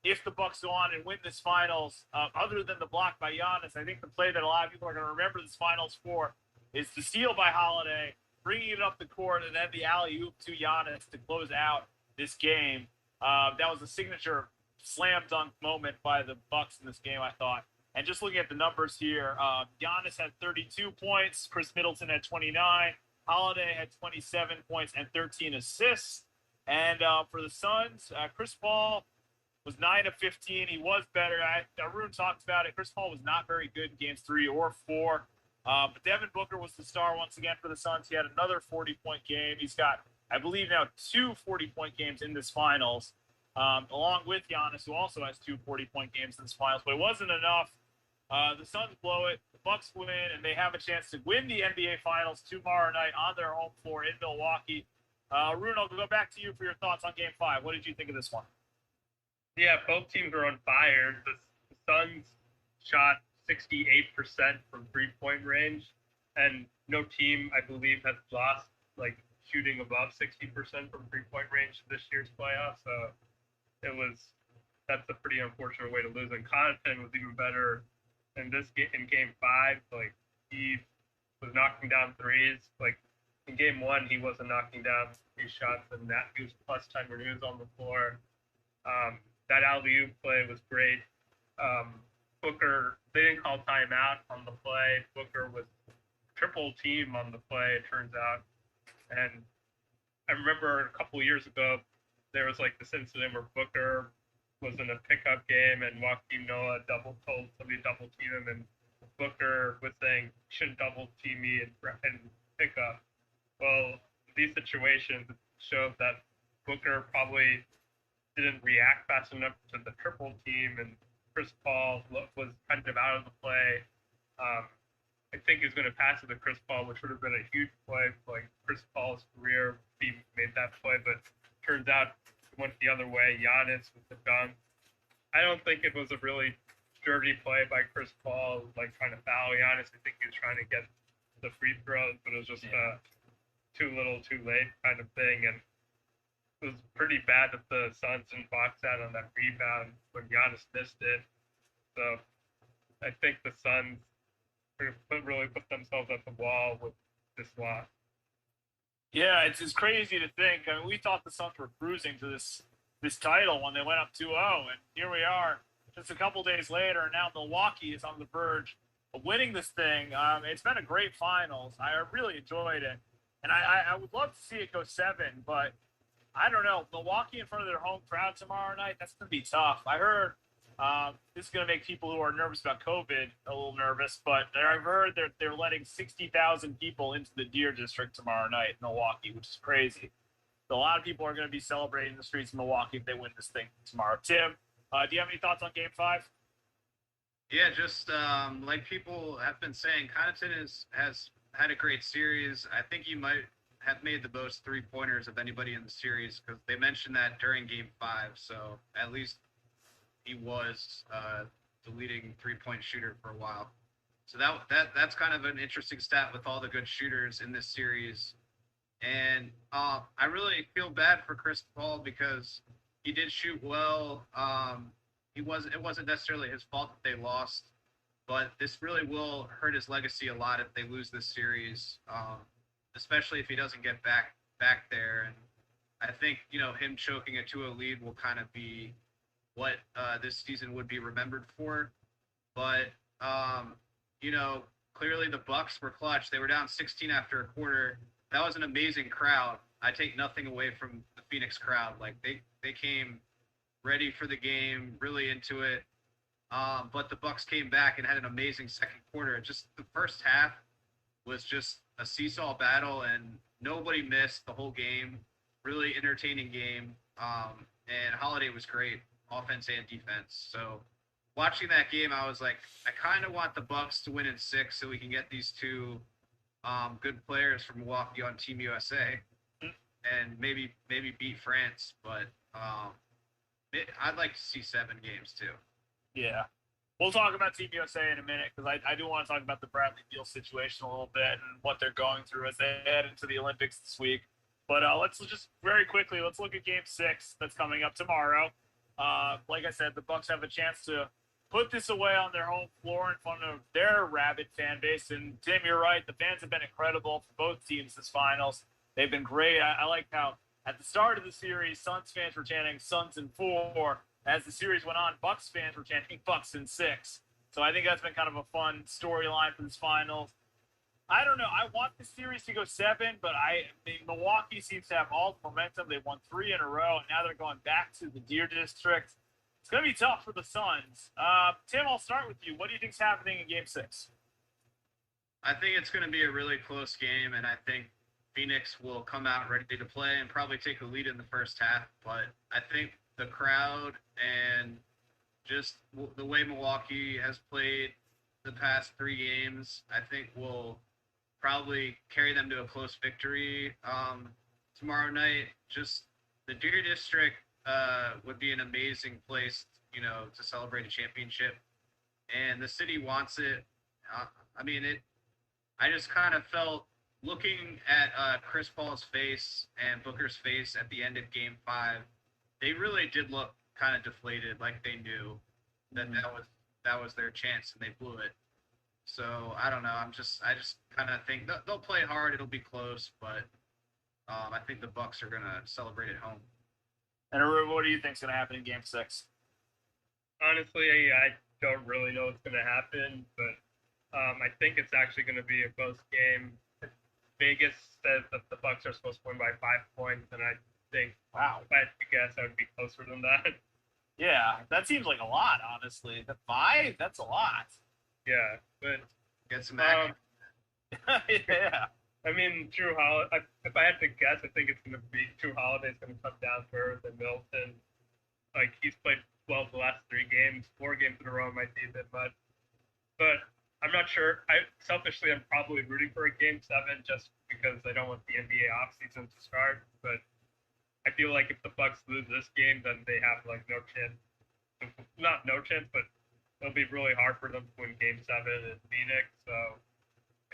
if the Bucks go on and win this Finals, other than the block by Giannis, I think the play that a lot of people are going to remember this Finals for is the steal by Holiday, bringing it up the court, and then the alley-oop to Giannis to close out this game. That was a signature slam dunk moment by the Bucks in this game, I thought. And just looking at the numbers here, Giannis had 32 points, Chris Middleton had 29, Holiday had 27 points and 13 assists. And for the Suns, Chris Paul was 9 of 15. He was better. Arun talked about it. Chris Paul was not very good in games 3 or 4. But Devin Booker was the star once again for the Suns. He had another 40-point game. He's got, I believe, now 2 40-point games in this Finals, along with Giannis, who also has 2 40-point games in this Finals. But it wasn't enough. The Suns blow it. The Bucks win, and they have a chance to win the NBA Finals tomorrow night on their home floor in Milwaukee. Arun, I'll go back to you for your thoughts on Game 5. What did you think of this one? Yeah, both teams are on fire. The Suns shot 68% from three-point range, and no team, I believe, has lost shooting above 60% from three-point range this year's playoffs. So that's a pretty unfortunate way to lose. And Connaughton was even better in Game 5. He was knocking down threes. In Game 1, he wasn't knocking down these shots, and that he was plus 10 when he was on the floor. That alley-oop play was great. Booker, they didn't call timeout on the play. Booker was triple team on the play, it turns out. And I remember a couple of years ago, there was this incident where Booker was in a pickup game and Joakim Noah told somebody to double team him, and Booker was saying, "You shouldn't double team me and pick up." Well, these situations showed that Booker probably didn't react fast enough to the triple team, and Chris Paul was kind of out of the play. I think he's going to pass it to Chris Paul, which would have been a huge play for like Chris Paul's career. He made that play, but turns out it went the other way. Giannis with the dunk. I don't think it was a really dirty play by Chris Paul, like trying to foul Giannis. I think he was trying to get the free throws, but it was just too little, too late kind of thing. And it was pretty bad that the Suns didn't box out on that rebound when Giannis missed it. So I think the Suns really put themselves at the wall with this loss. Yeah, it's crazy to think. I mean, we thought the Suns were cruising to this title when they went up 2-0, and here we are just a couple days later, and now Milwaukee is on the verge of winning this thing. It's been a great finals. I really enjoyed it, and I would love to see it go 7, but I don't know. Milwaukee in front of their home crowd tomorrow night, that's going to be tough. I heard this is going to make people who are nervous about COVID a little nervous, but I've heard they're letting 60,000 people into the Deer District tomorrow night in Milwaukee, which is crazy. So a lot of people are going to be celebrating the streets of Milwaukee if they win this thing tomorrow. Tim, do you have any thoughts on Game 5? Yeah, just like people have been saying, Connaughton has had a great series. I think he might have made the most three-pointers of anybody in the series because they mentioned that during Game 5. So at least he was the leading three-point shooter for a while. So that's kind of an interesting stat with all the good shooters in this series. And I really feel bad for Chris Paul because he did shoot well. It wasn't necessarily his fault that they lost, but this really will hurt his legacy a lot if they lose this series, especially if he doesn't get back there. And I think him choking a 2-0 lead will kind of be what this season would be remembered for. But clearly the Bucks were clutch. They were down 16 after a quarter. That was an amazing crowd. I take nothing away from the Phoenix crowd. Like they came ready for the game, really into it. But the Bucks came back and had an amazing second quarter. Just the first half was just a seesaw battle, and nobody missed the whole game. Really entertaining game. And Holiday was great, offense and defense. So watching that game, I was like, I kind of want the Bucks to win in 6 so we can get these two good players from Milwaukee on Team USA and maybe beat France. But I'd like to see 7 games too. Yeah. We'll talk about Team USA in a minute because I do want to talk about the Bradley Beal situation a little bit and what they're going through as they head into the Olympics this week. But let's just very quickly, let's look at Game 6 that's coming up tomorrow. Like I said, the Bucks have a chance to put this away on their home floor in front of their rabid fan base. And Tim, you're right. The fans have been incredible for both teams this finals. They've been great. I like how at the start of the series, Suns fans were chanting Suns in 4. As the series went on, Bucks fans were chanting Bucks in 6. So I think that's been kind of a fun storyline for this finals. I don't know. I want the series to go 7, but I mean, Milwaukee seems to have all the momentum. They won 3 in a row, and now they're going back to the Deer District. It's going to be tough for the Suns. Tim, I'll start with you. What do you think's happening in Game 6? I think it's going to be a really close game, and I think Phoenix will come out ready to play and probably take the lead in the first half. But I think the crowd and just the way Milwaukee has played the past 3 games, I think will probably carry them to a close victory tomorrow night. Just the Deer District would be an amazing place, to celebrate a championship, and the city wants it. I just kind of felt looking at Chris Paul's face and Booker's face at the end of Game 5, they really did look kind of deflated, like they knew that was their chance and they blew it. So I don't know. I just kind of think they'll play hard. It'll be close, but I think the Bucks are gonna celebrate at home. And what do you think's gonna happen in Game 6? Honestly, I don't really know what's gonna happen, but I think it's actually gonna be a close game. Vegas says that the Bucks are supposed to win by 5 points, and I think, wow, if I had to guess, I would be closer than that. Yeah, that seems like a lot, honestly. The 5, that's a lot. Yeah, but get some action. Yeah. I mean, Drew Holiday. If I had to guess, I think it's going to be Drew Holiday's going to come down to earth and Middleton. Like he's played well the last 3 games. 4 games in a row might be a bit much, but I'm not sure. Selfishly, I'm probably rooting for a Game 7 just because I don't want the NBA offseason to start. But I feel like if the Bucks lose this game, then they have like no chance. Not no chance, but it'll be really hard for them to win Game 7 in Phoenix. So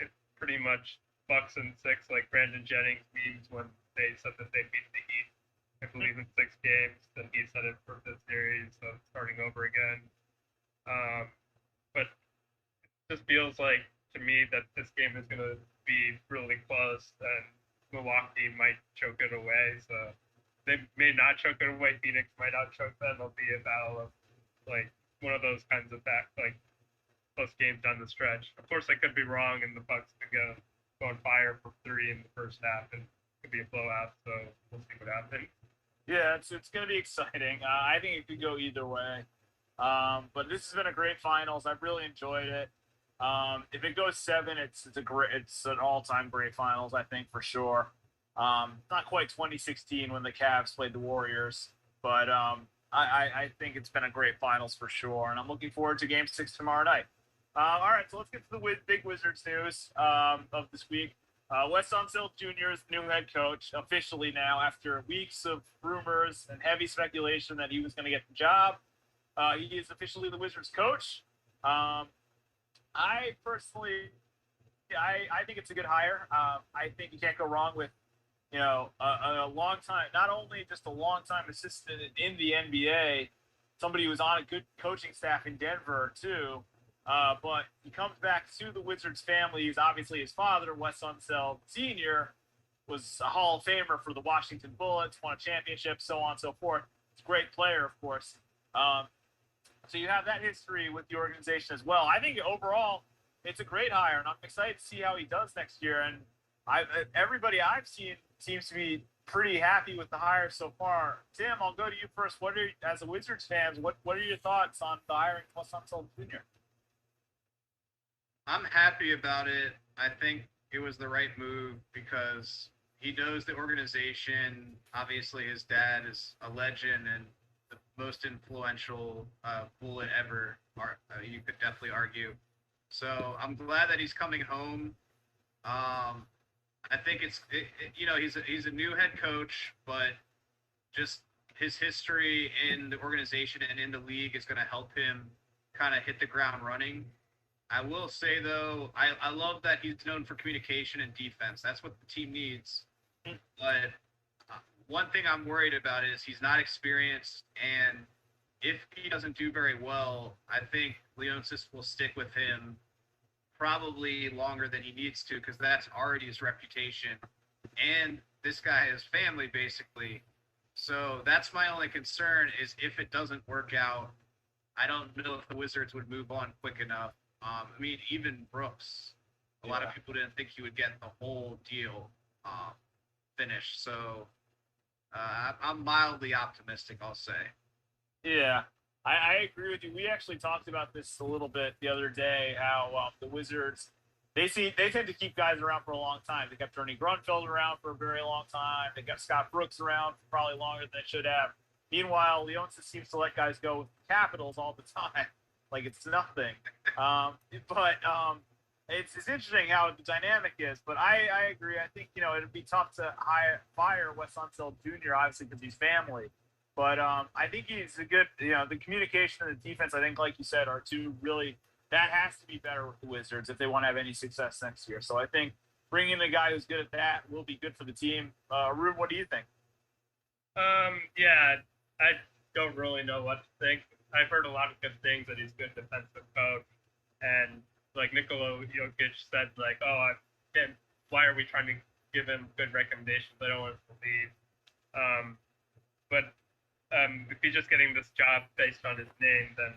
it's pretty much Bucks in 6, like Brandon Jennings memes when they said that they beat the Heat, I believe, in 6 games. Then he said it for this series, so starting over again. But it just feels like to me that this game is going to be really close, and Milwaukee might choke it away. So they may not choke it away. Phoenix might not choke them. It'll be a battle of like one of those kinds of close games down the stretch. Of course, I could be wrong, and the Bucks could go on fire for 3 in the first half, and it could be a blowout. So we'll see what happens. Yeah, it's going to be exciting. I think it could go either way. But this has been a great finals. I've really enjoyed it. If it goes 7, it's an all-time great finals, I think, for sure. Not quite 2016 when the Cavs played the Warriors, but I think it's been a great finals for sure, and I'm looking forward to Game 6 tomorrow night. All right, so let's get to the big Wizards news of this week. Wes Unseld Jr. is the new head coach officially now after weeks of rumors and heavy speculation that he was going to get the job. He is officially the Wizards coach. I personally, I think it's a good hire. I think you can't go wrong with, a long time, not only just a long time assistant in the NBA, somebody who was on a good coaching staff in Denver too. But he comes back to the Wizards family. He's obviously his father, Wes Unseld Sr., was a Hall of Famer for the Washington Bullets, won a championship, so on and so forth. He's a great player, of course. So you have that history with the organization as well. I think overall, it's a great hire, and I'm excited to see how he does next year. And everybody I've seen seems to be pretty happy with the hire so far. Tim, I'll go to you first. As a Wizards fans, what are your thoughts on the hiring of Wes Unseld Jr.? I'm happy about it. I think it was the right move because he knows the organization. Obviously, his dad is a legend and the most influential Bullet ever. You could definitely argue. So I'm glad that he's coming home. I think he's a new head coach, but just his history in the organization and in the league is going to help him kind of hit the ground running. I will say, though, I love that he's known for communication and defense. That's what the team needs. But one thing I'm worried about is he's not experienced, and if he doesn't do very well, I think Leonsis will stick with him probably longer than he needs to because that's already his reputation. And this guy has family, basically. So that's my only concern is if it doesn't work out, I don't know if the Wizards would move on quick enough. Even Brooks, a lot of people didn't think he would get the whole deal finished. So I'm mildly optimistic, I'll say. Yeah, I agree with you. We actually talked about this a little bit the other day, how the Wizards, they tend to keep guys around for a long time. They kept Ernie Grunfeld around for a very long time. They got Scott Brooks around for probably longer than they should have. Meanwhile, Leonsis seems to let guys go with the Capitals all the time. Like it's nothing. It's interesting how the dynamic is. But I agree. I think, it'd be tough to fire Wes Unseld Jr., obviously, because he's family. But I think he's a good, the communication and the defense, I think, like you said, are two really, that has to be better with the Wizards if they want to have any success next year. So I think bringing in a guy who's good at that will be good for the team. Arun, what do you think? Yeah, I don't really know what to think. I've heard a lot of good things, that he's a good defensive coach. And like Nikola Jokic said, like, why are we trying to give him good recommendations? I don't want him to leave. But if he's just getting this job based on his name, then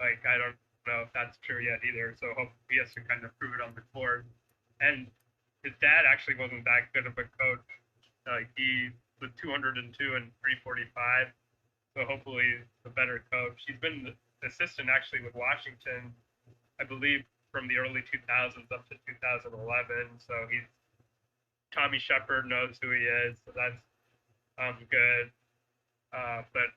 like I don't know if that's true yet either. So hope he has to kind of prove it on the court. And his dad actually wasn't that good of a coach. He was 202 and 345. So hopefully he's a better coach. He's been the assistant actually with Washington, I believe, from the early 2000s up to 2011. So Tommy Shepard knows who he is. So that's good. But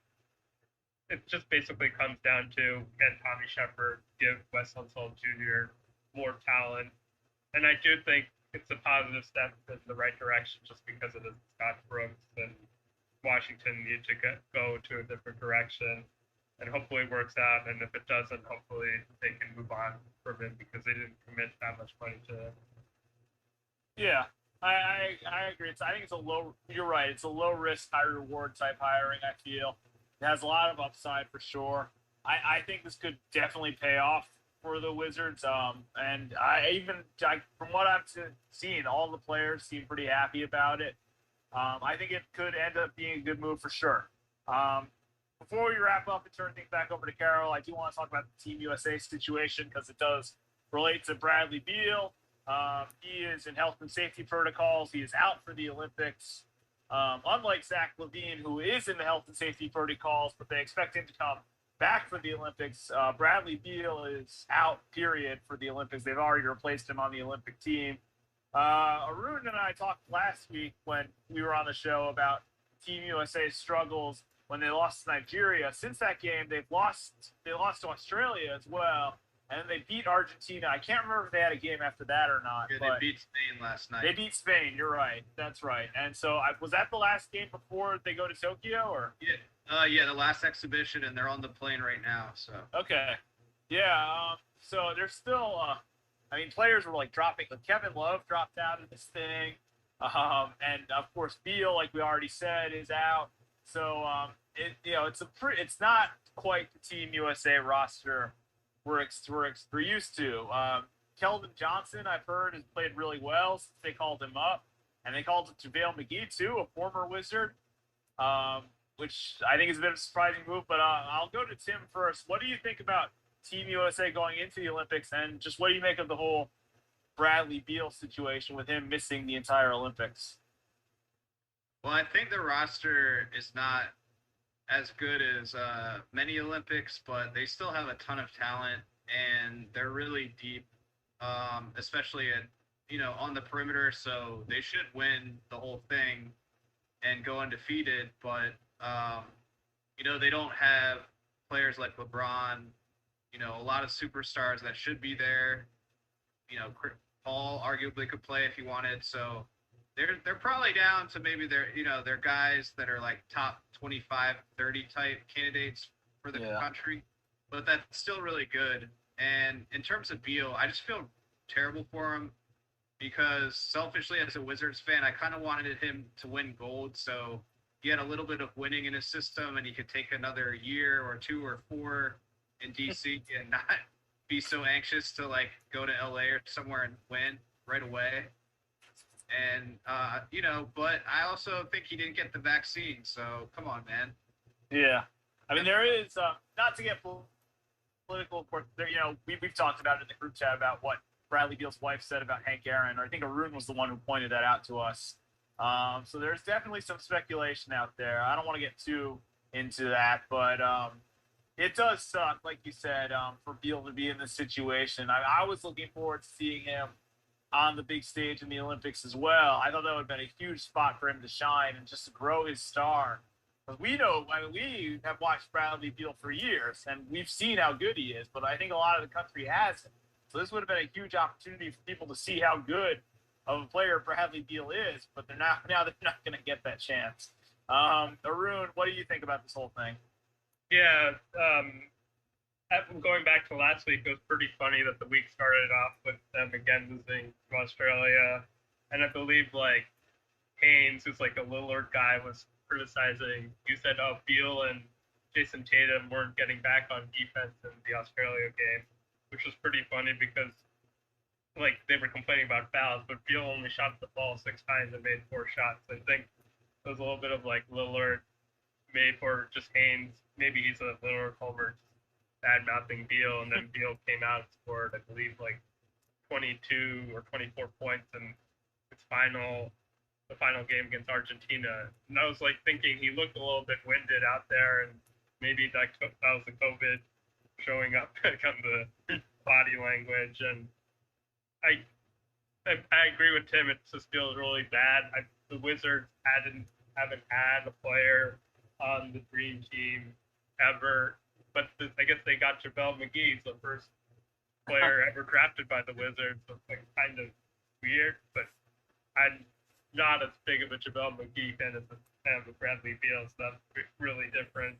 it just basically comes down to, can Tommy Shepard give Wes Unseld Jr. more talent. And I do think it's a positive step in the right direction just because of the Scott Brooks and Washington need to go to a different direction. And hopefully it works out. And if it doesn't, hopefully they can move on from it because they didn't commit that much money to it. Yeah, I agree. I think it's a low. You're right. It's a low risk, high reward type hiring. I feel it has a lot of upside for sure. I think this could definitely pay off for the Wizards. And from what I've seen, all the players seem pretty happy about it. I think it could end up being a good move for sure. Before we wrap up and turn things back over to Carol, I do want to talk about the Team USA situation because it does relate to Bradley Beal. He is in health and safety protocols. He is out for the Olympics. Unlike Zach LaVine, who is in the health and safety protocols, but they expect him to come back for the Olympics. Bradley Beal is out, period, for the Olympics. They've already replaced him on the Olympic team. Arun and I talked last week when we were on the show about Team USA's struggles when they lost to Nigeria. Since that game, they lost to Australia as well, and then they beat Argentina. I can't remember if they had a game after that or not. Yeah, but they beat Spain last night. They beat Spain. You're right. That's right. And so, was that the last game before they go to Tokyo, or? Yeah, the last exhibition, and they're on the plane right now. So. Okay. Yeah. So there's still. I mean, players were like dropping. Kevin Love dropped out of this thing, and of course Beal, like we already said, is out. So it's not quite the Team USA roster we're used to. Keldon Johnson, I've heard, has played really well since they called him up, and they called up JaVale McGee too, a former Wizard, which I think is a bit of a surprising move. But I'll go to Tim first. What do you think about Team USA going into the Olympics, and just what do you make of the whole Bradley Beal situation with him missing the entire Olympics? Well, I think the roster is not as good as many Olympics, but they still have a ton of talent, and they're really deep, especially on the perimeter. So they should win the whole thing and go undefeated. But they don't have players like LeBron. A lot of superstars that should be there. Paul arguably could play if he wanted. So they're probably down to maybe they're guys that are like top 25, 30 type candidates for the country, but that's still really good. And in terms of Beal, I just feel terrible for him because selfishly as a Wizards fan, I kind of wanted him to win gold. So he had a little bit of winning in his system and he could take another year or 2 or 4 in DC and not be so anxious to like go to LA or somewhere and win right away. And, but I also think he didn't get the vaccine. So come on, man. Yeah. I mean, there is, not to get political, of course, we've talked about it in the group chat about what Bradley Beal's wife said about Hank Aaron. I think Arun was the one who pointed that out to us. So there's definitely some speculation out there. I don't want to get too into that, but it does suck, like you said, for Beal to be in this situation. I was looking forward to seeing him on the big stage in the Olympics as well. I thought that would have been a huge spot for him to shine and just to grow his star. But we have watched Bradley Beal for years, and we've seen how good he is, but I think a lot of the country hasn't. So this would have been a huge opportunity for people to see how good of a player Bradley Beal is, but they're not going to get that chance. Arun, what do you think about this whole thing? Yeah, going back to last week, it was pretty funny that the week started off with them again losing to Australia, and I believe like Haynes, who's like a Lillard guy, was criticizing. You said, Beal and Jason Tatum weren't getting back on defense in the Australia game, which was pretty funny because like they were complaining about fouls, but Beal only shot the ball 6 times and made 4 shots. I think it was a little bit of like Lillard made for just Haynes. Maybe he's a Lillard Homer bad mouthing Beal, and then Beal came out and scored, I believe, like 22 or 24 points in the final game against Argentina. And I was like thinking he looked a little bit winded out there, and maybe that was the COVID showing up on the body language. And I agree with Tim. It just feels really bad. The Wizards haven't had a player on the dream team ever, but I guess they got JaVale McGee, the first player ever drafted by the Wizards. So it's like kind of weird, but I'm not as big of a JaVale McGee fan as Bradley Beal, so that's really different.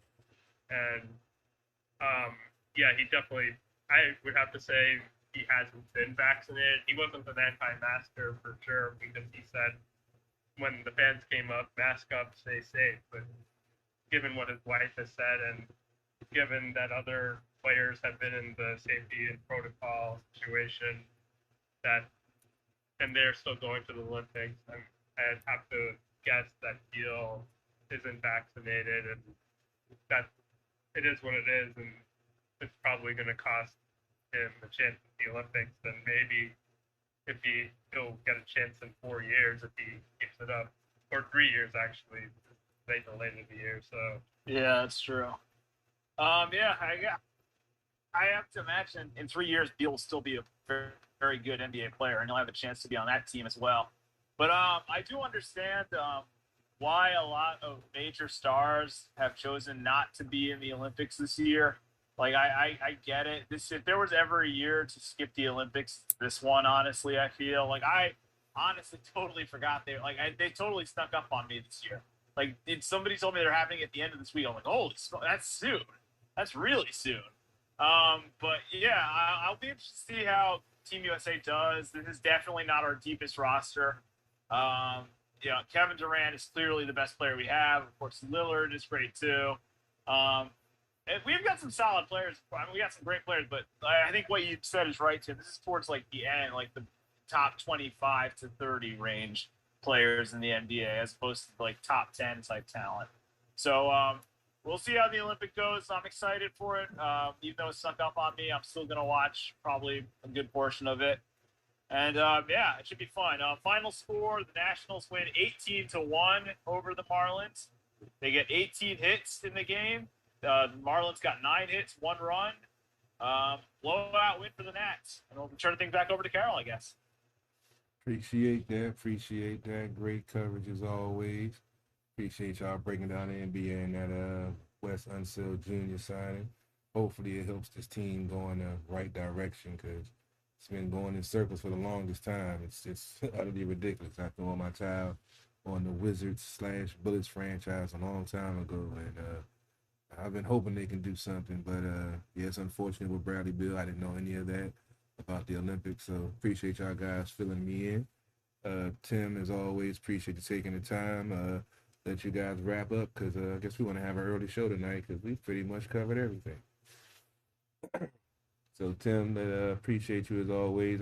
And yeah, he definitely, I would have to say he hasn't been vaccinated. He wasn't an anti-masker for sure because he said when the fans came up, mask up, stay safe. But given what his wife has said and given that other players have been in the safety and protocol situation and they're still going to the Olympics, I'd have to guess that Beal isn't vaccinated and that it is what it is. And it's probably going to cost him a chance at the Olympics. And maybe if he'll get a chance in 4 years if he keeps it up, or 3 years actually, they delayed the year. So yeah, that's true. Yeah, I have to imagine in 3 years Beal will still be a very, very good NBA player, and he'll have a chance to be on that team as well. But I do understand why a lot of major stars have chosen not to be in the Olympics this year. Like I get it. If there was ever a year to skip the Olympics, this one, honestly, I feel like I honestly totally forgot they totally snuck up on me this year. Like somebody told me they're happening at the end of this week. I'm like, oh, that's soon. That's really soon. But yeah, I'll be interested to see how Team USA does. This is definitely not our deepest roster. Kevin Durant is clearly the best player we have. Of course, Lillard is great too. And we've got some solid players. I mean, we got some great players, but I think what you said is right, Tim. This is towards like the end, like the top 25 to 30 range players in the NBA, as opposed to like top 10 type talent. So we'll see how the Olympic goes. I'm excited for it. Even though it snuck up on me, I'm still going to watch probably a good portion of it. And yeah, it should be fun. Final score: the Nationals win 18-1 over the Marlins. They get 18 hits in the game. The Marlins got 9 hits, 1 run. Blowout win for the Nats. And we'll turn things back over to Carol, I guess. Appreciate that. Great coverage as always. Appreciate y'all breaking down the NBA and that Wes Unseld Jr. signing. Hopefully it helps this team go in the right direction because it's been going in circles for the longest time. It's utterly ridiculous. I threw my child on the Wizards/Bullets franchise a long time ago, and I've been hoping they can do something. But yeah, it's unfortunate with Bradley Beal. I didn't know any of that about the Olympics, so appreciate y'all guys filling me in. Tim, as always, appreciate you taking the time. Let you guys wrap up because I guess we want to have an early show tonight because we pretty much covered everything. So Tim, appreciate you as always.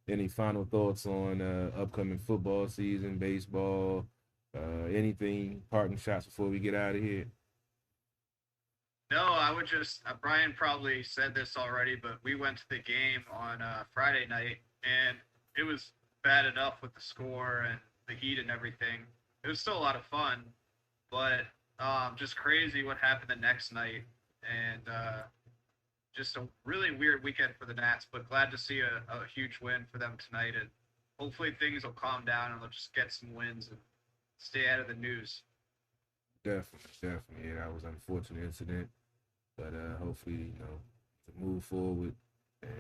Any final thoughts on upcoming football season, baseball, anything, parting shots before we get out of here? No, I would just, Brian probably said this already, but we went to the game on Friday night, and it was bad enough with the score and the heat and everything. It was still a lot of fun, but just crazy what happened the next night, and just a really weird weekend for the Nats, but glad to see a huge win for them tonight, and hopefully things will calm down and they'll just get some wins and stay out of the news. Definitely. Yeah, that was an unfortunate incident. But hopefully, to move forward and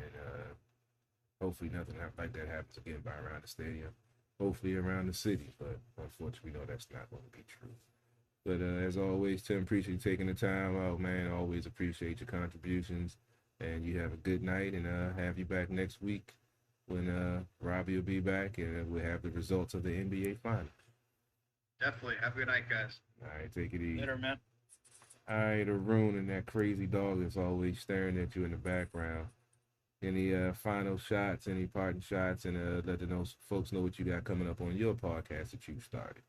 hopefully nothing like that happens again by around the stadium. Hopefully around the city, but unfortunately, we know that's not going to be true. But as always, Tim, appreciate you taking the time out, man. Always appreciate your contributions. And you have a good night, and have you back next week when Robbie will be back, and we'll have the results of the NBA Finals. Definitely. Have a good night, guys. All right, take it easy. Later, man. All right, Arun and that crazy dog that's always staring at you in the background. Any final shots, any parting shots, and let the folks know what you got coming up on your podcast that you started.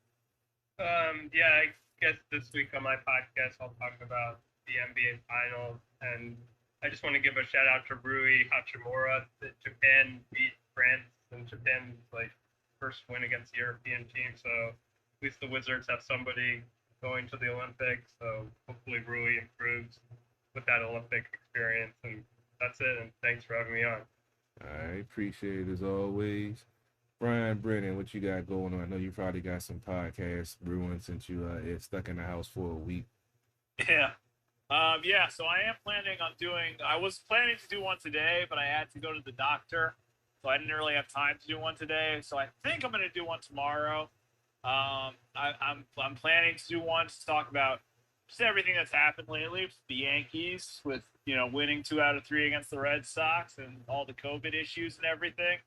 Yeah, I guess this week on my podcast I'll talk about the NBA Finals, and I just want to give a shout out to Rui Hachimura. Japan beat France, and Japan's first win against the European team. So at least the Wizards have somebody going to the Olympics. So hopefully Rui improves with that Olympic experience. And that's it. And thanks for having me on. I appreciate it as always. Brian Brennan, what you got going on? I know you probably got some podcasts brewing since you stuck in the house for a week. Yeah. Yeah, so I am planning on doing. I was planning to do one today, but I had to go to the doctor, so I didn't really have time to do one today. So I think I'm going to do one tomorrow. I'm planning to do one to talk about just everything that's happened lately with the Yankees, with winning 2 out of 3 against the Red Sox and all the COVID issues and everything.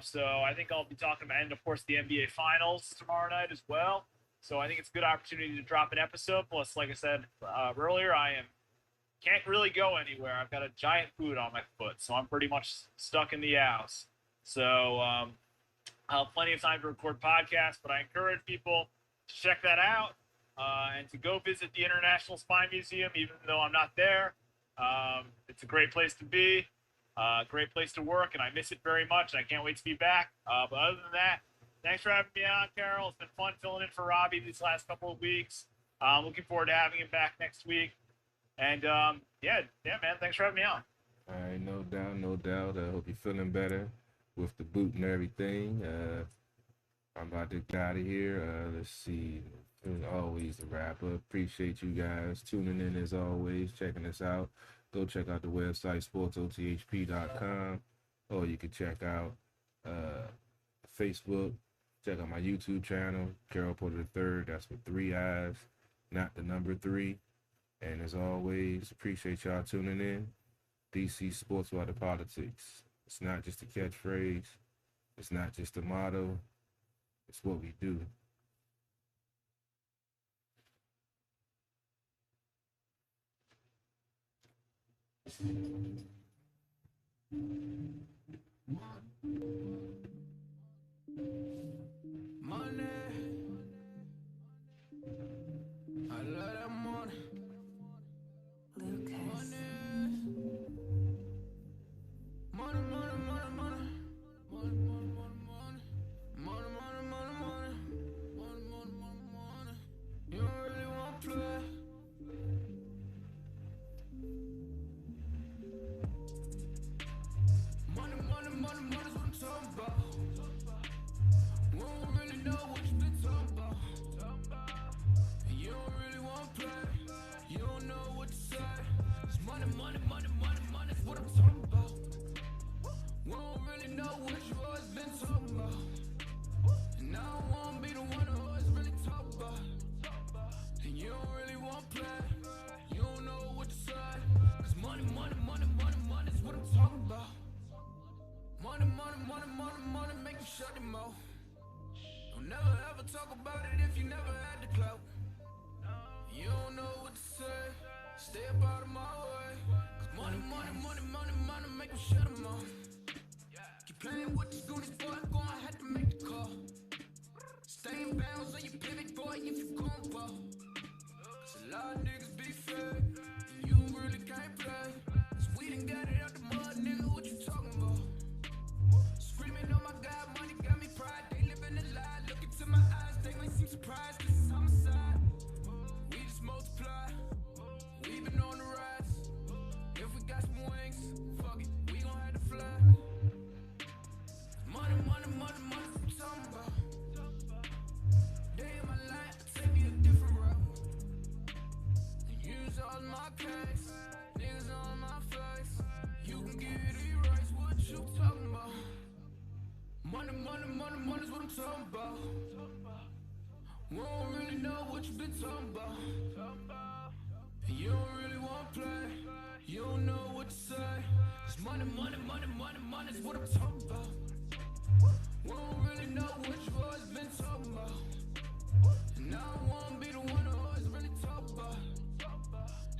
So I think I'll be talking about, and of course the NBA Finals tomorrow night as well. So I think it's a good opportunity to drop an episode. Plus, like I said earlier, can't really go anywhere. I've got a giant boot on my foot, so I'm pretty much stuck in the house. So I'll have plenty of time to record podcasts, but I encourage people to check that out and to go visit the International Spy Museum, even though I'm not there. It's a great place to be, great place to work, and I miss it very much. I can't wait to be back. But other than that, thanks for having me on, Carol. It's been fun filling in for Robbie these last couple of weeks. Looking forward to having him back next week. And yeah, man, thanks for having me on. All right, no doubt. I hope you're feeling better with the boot and everything. I'm about to get out of here. Let's see. As always, the wrap up. Appreciate you guys tuning in as always, checking us out. Go check out the website, sportsothp.com, or you can check out Facebook. Check out my YouTube channel, Carol Porter III. That's with 3 eyes, not the number 3. And as always, appreciate y'all tuning in. DC Sports Water Politics. It's not just a catchphrase. It's not just a motto. It's what we do. Money, I love that money. Lucas. Money, money, money, money, money, money, money, money, money, money, money, money, money, money, money, money. You don't really want to play. Money, money, money, money's what I'm talking about. We don't really know what you've been talking about. You don't really want to play. You don't know what to say. It's money, money, money, money, money's what I'm talking about. We don't really know what you always been talking about. And I don't want to be the one who always really talk about. And you don't really want to play. You don't know what to say. Cause money, money, money, money, money's what I'm talking about. Money, money, money, money, money, make you shut them mouth. Don't never ever talk about it if you never had the clout. You don't know what to say. Stay up out of my way. Cause money, money, money, money, money, make you shut them off. Keep playing with these goonies, boy, I'm gonna have to make the call. Stay in bounds on your pivot, boy, if you gon' fall. Cause a lot of niggas be fake, and you really can't play. Cause we done got it out the mud, nigga, what you talking about? Screaming, oh my God, money got me pride. They living a lie, look into my eyes, they might seem surprised, cause it's homicide. We just multiply, we been on the rise. If we got some wings, fuck it, we gon' have to fly. Money, money, money, money, what you talking about? Day in my life, take me a different route. And use all my case, niggas on my face. You can get it erased, what you talking about? Money, money, money, money's what I'm talking about. We don't really know what you've been talking about. And you don't really want to play. You don't know what to say. Cause money, money, money, money, money's what I'm talking about. We don't really know what you've always been talking about. And I don't want to be the one who always really talk about.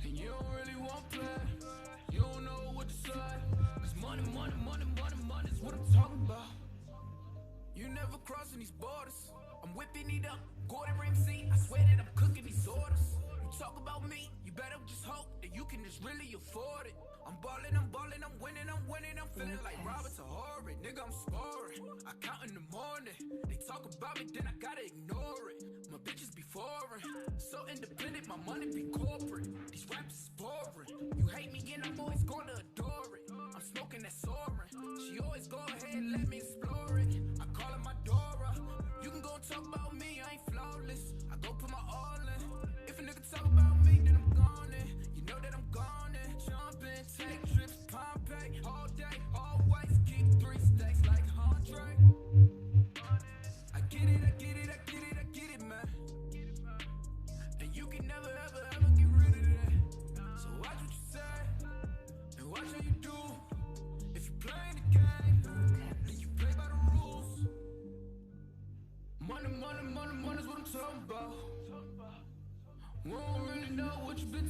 And you don't really want to play. You don't know what to say. Cause money, money, money, money, money's what I'm talking about. You never crossing these borders. I'm whipping it up, Gordon Ramsay. I swear that I'm cooking these orders. You talk about me, you better just hope that you can just really afford it. I'm balling, I'm winning, I'm feeling like Robert Tahori. Nigga, I'm scoring. I count in the morning. They talk about me, then I gotta ignore it. My bitches be foreign, so independent, my money be corporate. These rappers is boring. You hate me and I'm always gonna adore it. I'm smoking that soaring. She always go ahead and let me explore it. I call her my Dora. You can go and talk about me, I ain't flawless. I go put my all in. If a nigga talk about me, then I'm gone in.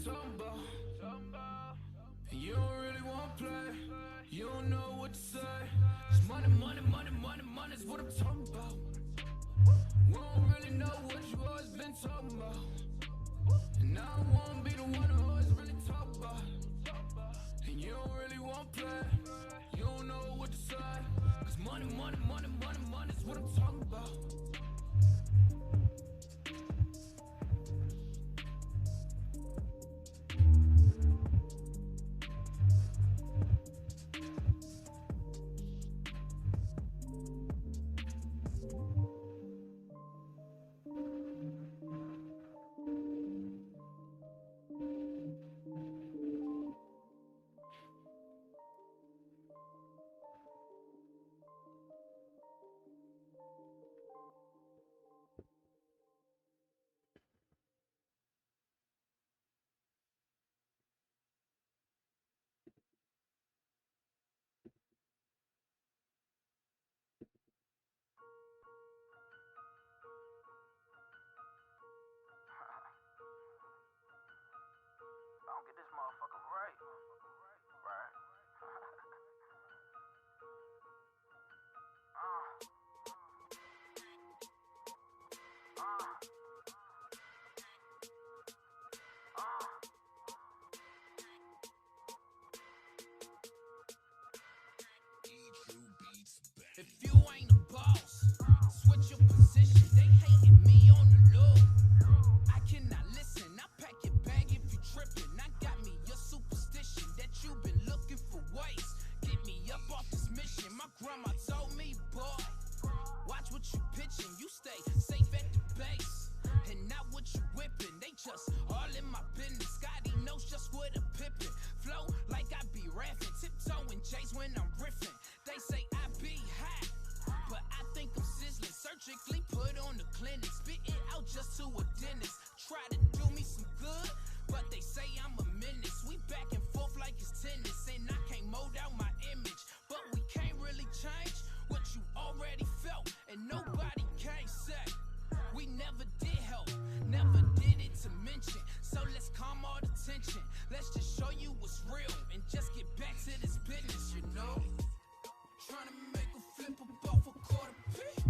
talking about. And you don't really want to play. You don't know what to say. 'Cause money, money, money, money, money's what I'm talking about. We don't really know what you always been talking about. And I won't be the one who always really talk about. And you don't really want to play. You don't know what to say. 'Cause money, money, money, money, money's what I'm talking about. Don't get this motherfucker right. Right. If you ain't a boss, switch your position. They hating me on the low. I cannot listen. I pack your bag if you tripping. I got me a superstition that you've been looking for ways. Get me up off this mission. My grandma told me, boy, watch what you pitching. You stay safe at the base and not what you whipping. They just all in my business. Scotty knows just what a pippin'. Flow like I be rapping. Tiptoeing J's when I'm riffing. They say I be hot, but I think I'm sizzling. Surgically put on the clinic. Spit it out just to a dentist. Try to do me some good, but they say I'm a menace. We back and forth like it's tennis, and I can't mold out my image. But we can't really change what you already felt, and nobody can say we never did help, never did it to mention. So let's calm all the tension. Let's just show you what's real and just get back to this business, you know. Trying to make a flip up off a quarter pick.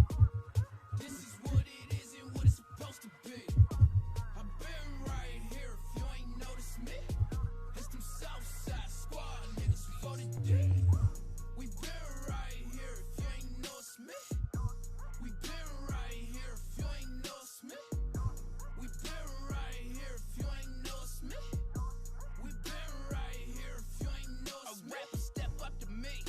This is what it is and what it's supposed to be. I've been right here if you ain't noticed me. It's them Southside squad niggas voted D. We been right here if you ain't noticed me. We been right here if you ain't noticed me. We been right here if you ain't noticed me. We been right here if you ain't noticed me. A rapper step up to me.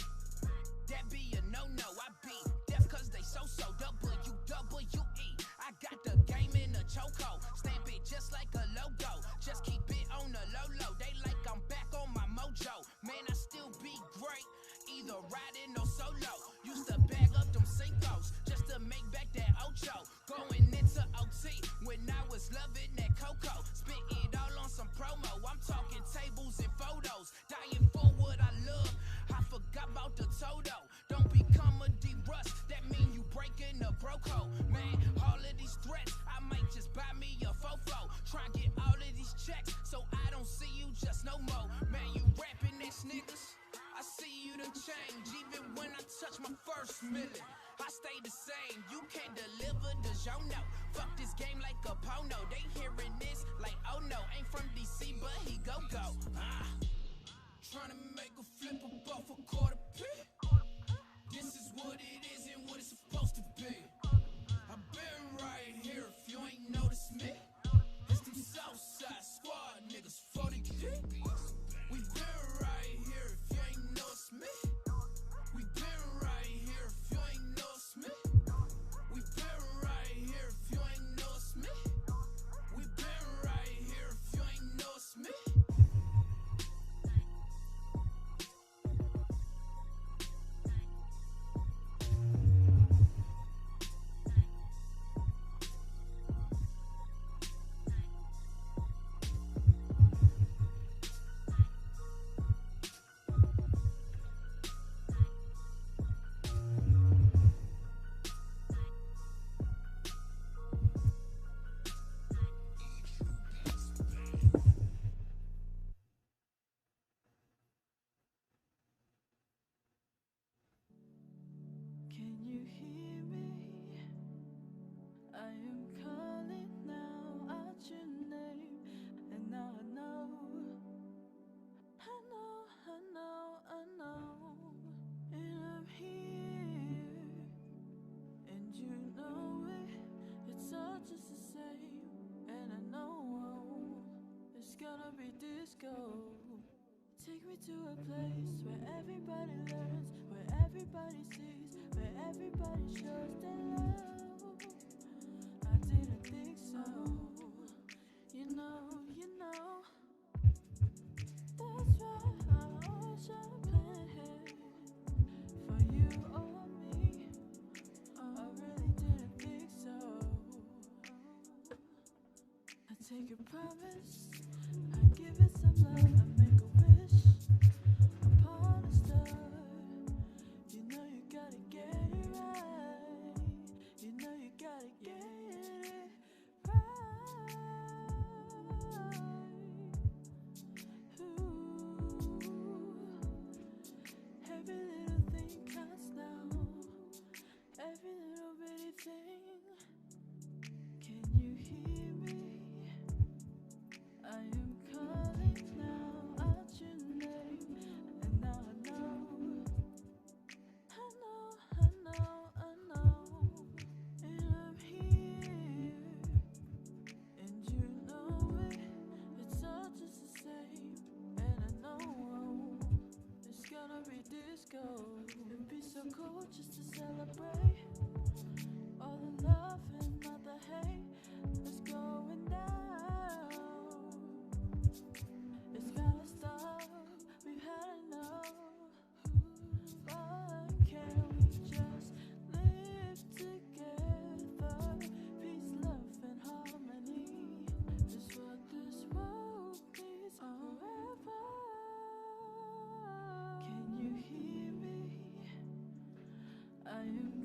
That be a no-no. I be deaf cause they so-so. WWE. I got the game in a chokehold. Stamp it just like a logo. Just keep it on the low-low. They like I'm back on my mojo. Man, I still be great. Either riding or solo. Used to bag up them Cinco's just to make back that Ocho. Going into OT when I was loving that Coco. Spit it all on some promo. I'm talking tables and photos. Dying for what I love. I forgot about the Toto. Don't become a D-Rust. That mean you breaking a broco. Man, all of these threats, I might just buy me a fofo. Try and get all of these checks so I don't see you just no more. Man, you rapping ass niggas. I see you done change. Even when I touch my first million, I stay the same. You can't deliver the y'all know. Fuck this game like a porno. They hearing this like, oh no, ain't from DC, but he go. Trying to make a flip up off a quarter pick. This is what it is and what it's supposed to be. I've been right here if you ain't noticed me. It's them Southside squad niggas 40 deep. We been right here if you ain't noticed me. We been right here if you ain't noticed me. We been right here if you ain't noticed me. We been right here if you ain't noticed me. gonna be disco. Take me to a place where everybody learns, where everybody sees, where everybody shows their love. I didn't think so. You know. That's why I always champagne for you or me. I really didn't think so. I take a promise, I give it some love, I make a wish upon a star. You know you gotta get it right. You know you gotta get it right. Ooh, every little thing counts now. Every little bitty thing. Can you hear me? I am calling now out your name, and now I know, and I'm here, and you know it. It's all just the same, and I know it's gonna be disco. It'd be so cool just to celebrate all the love and not the hate that's going down. It's gotta stop, we've had enough. Why can't we just live together? Peace, love, and harmony is what this world needs forever. Can you hear me? I am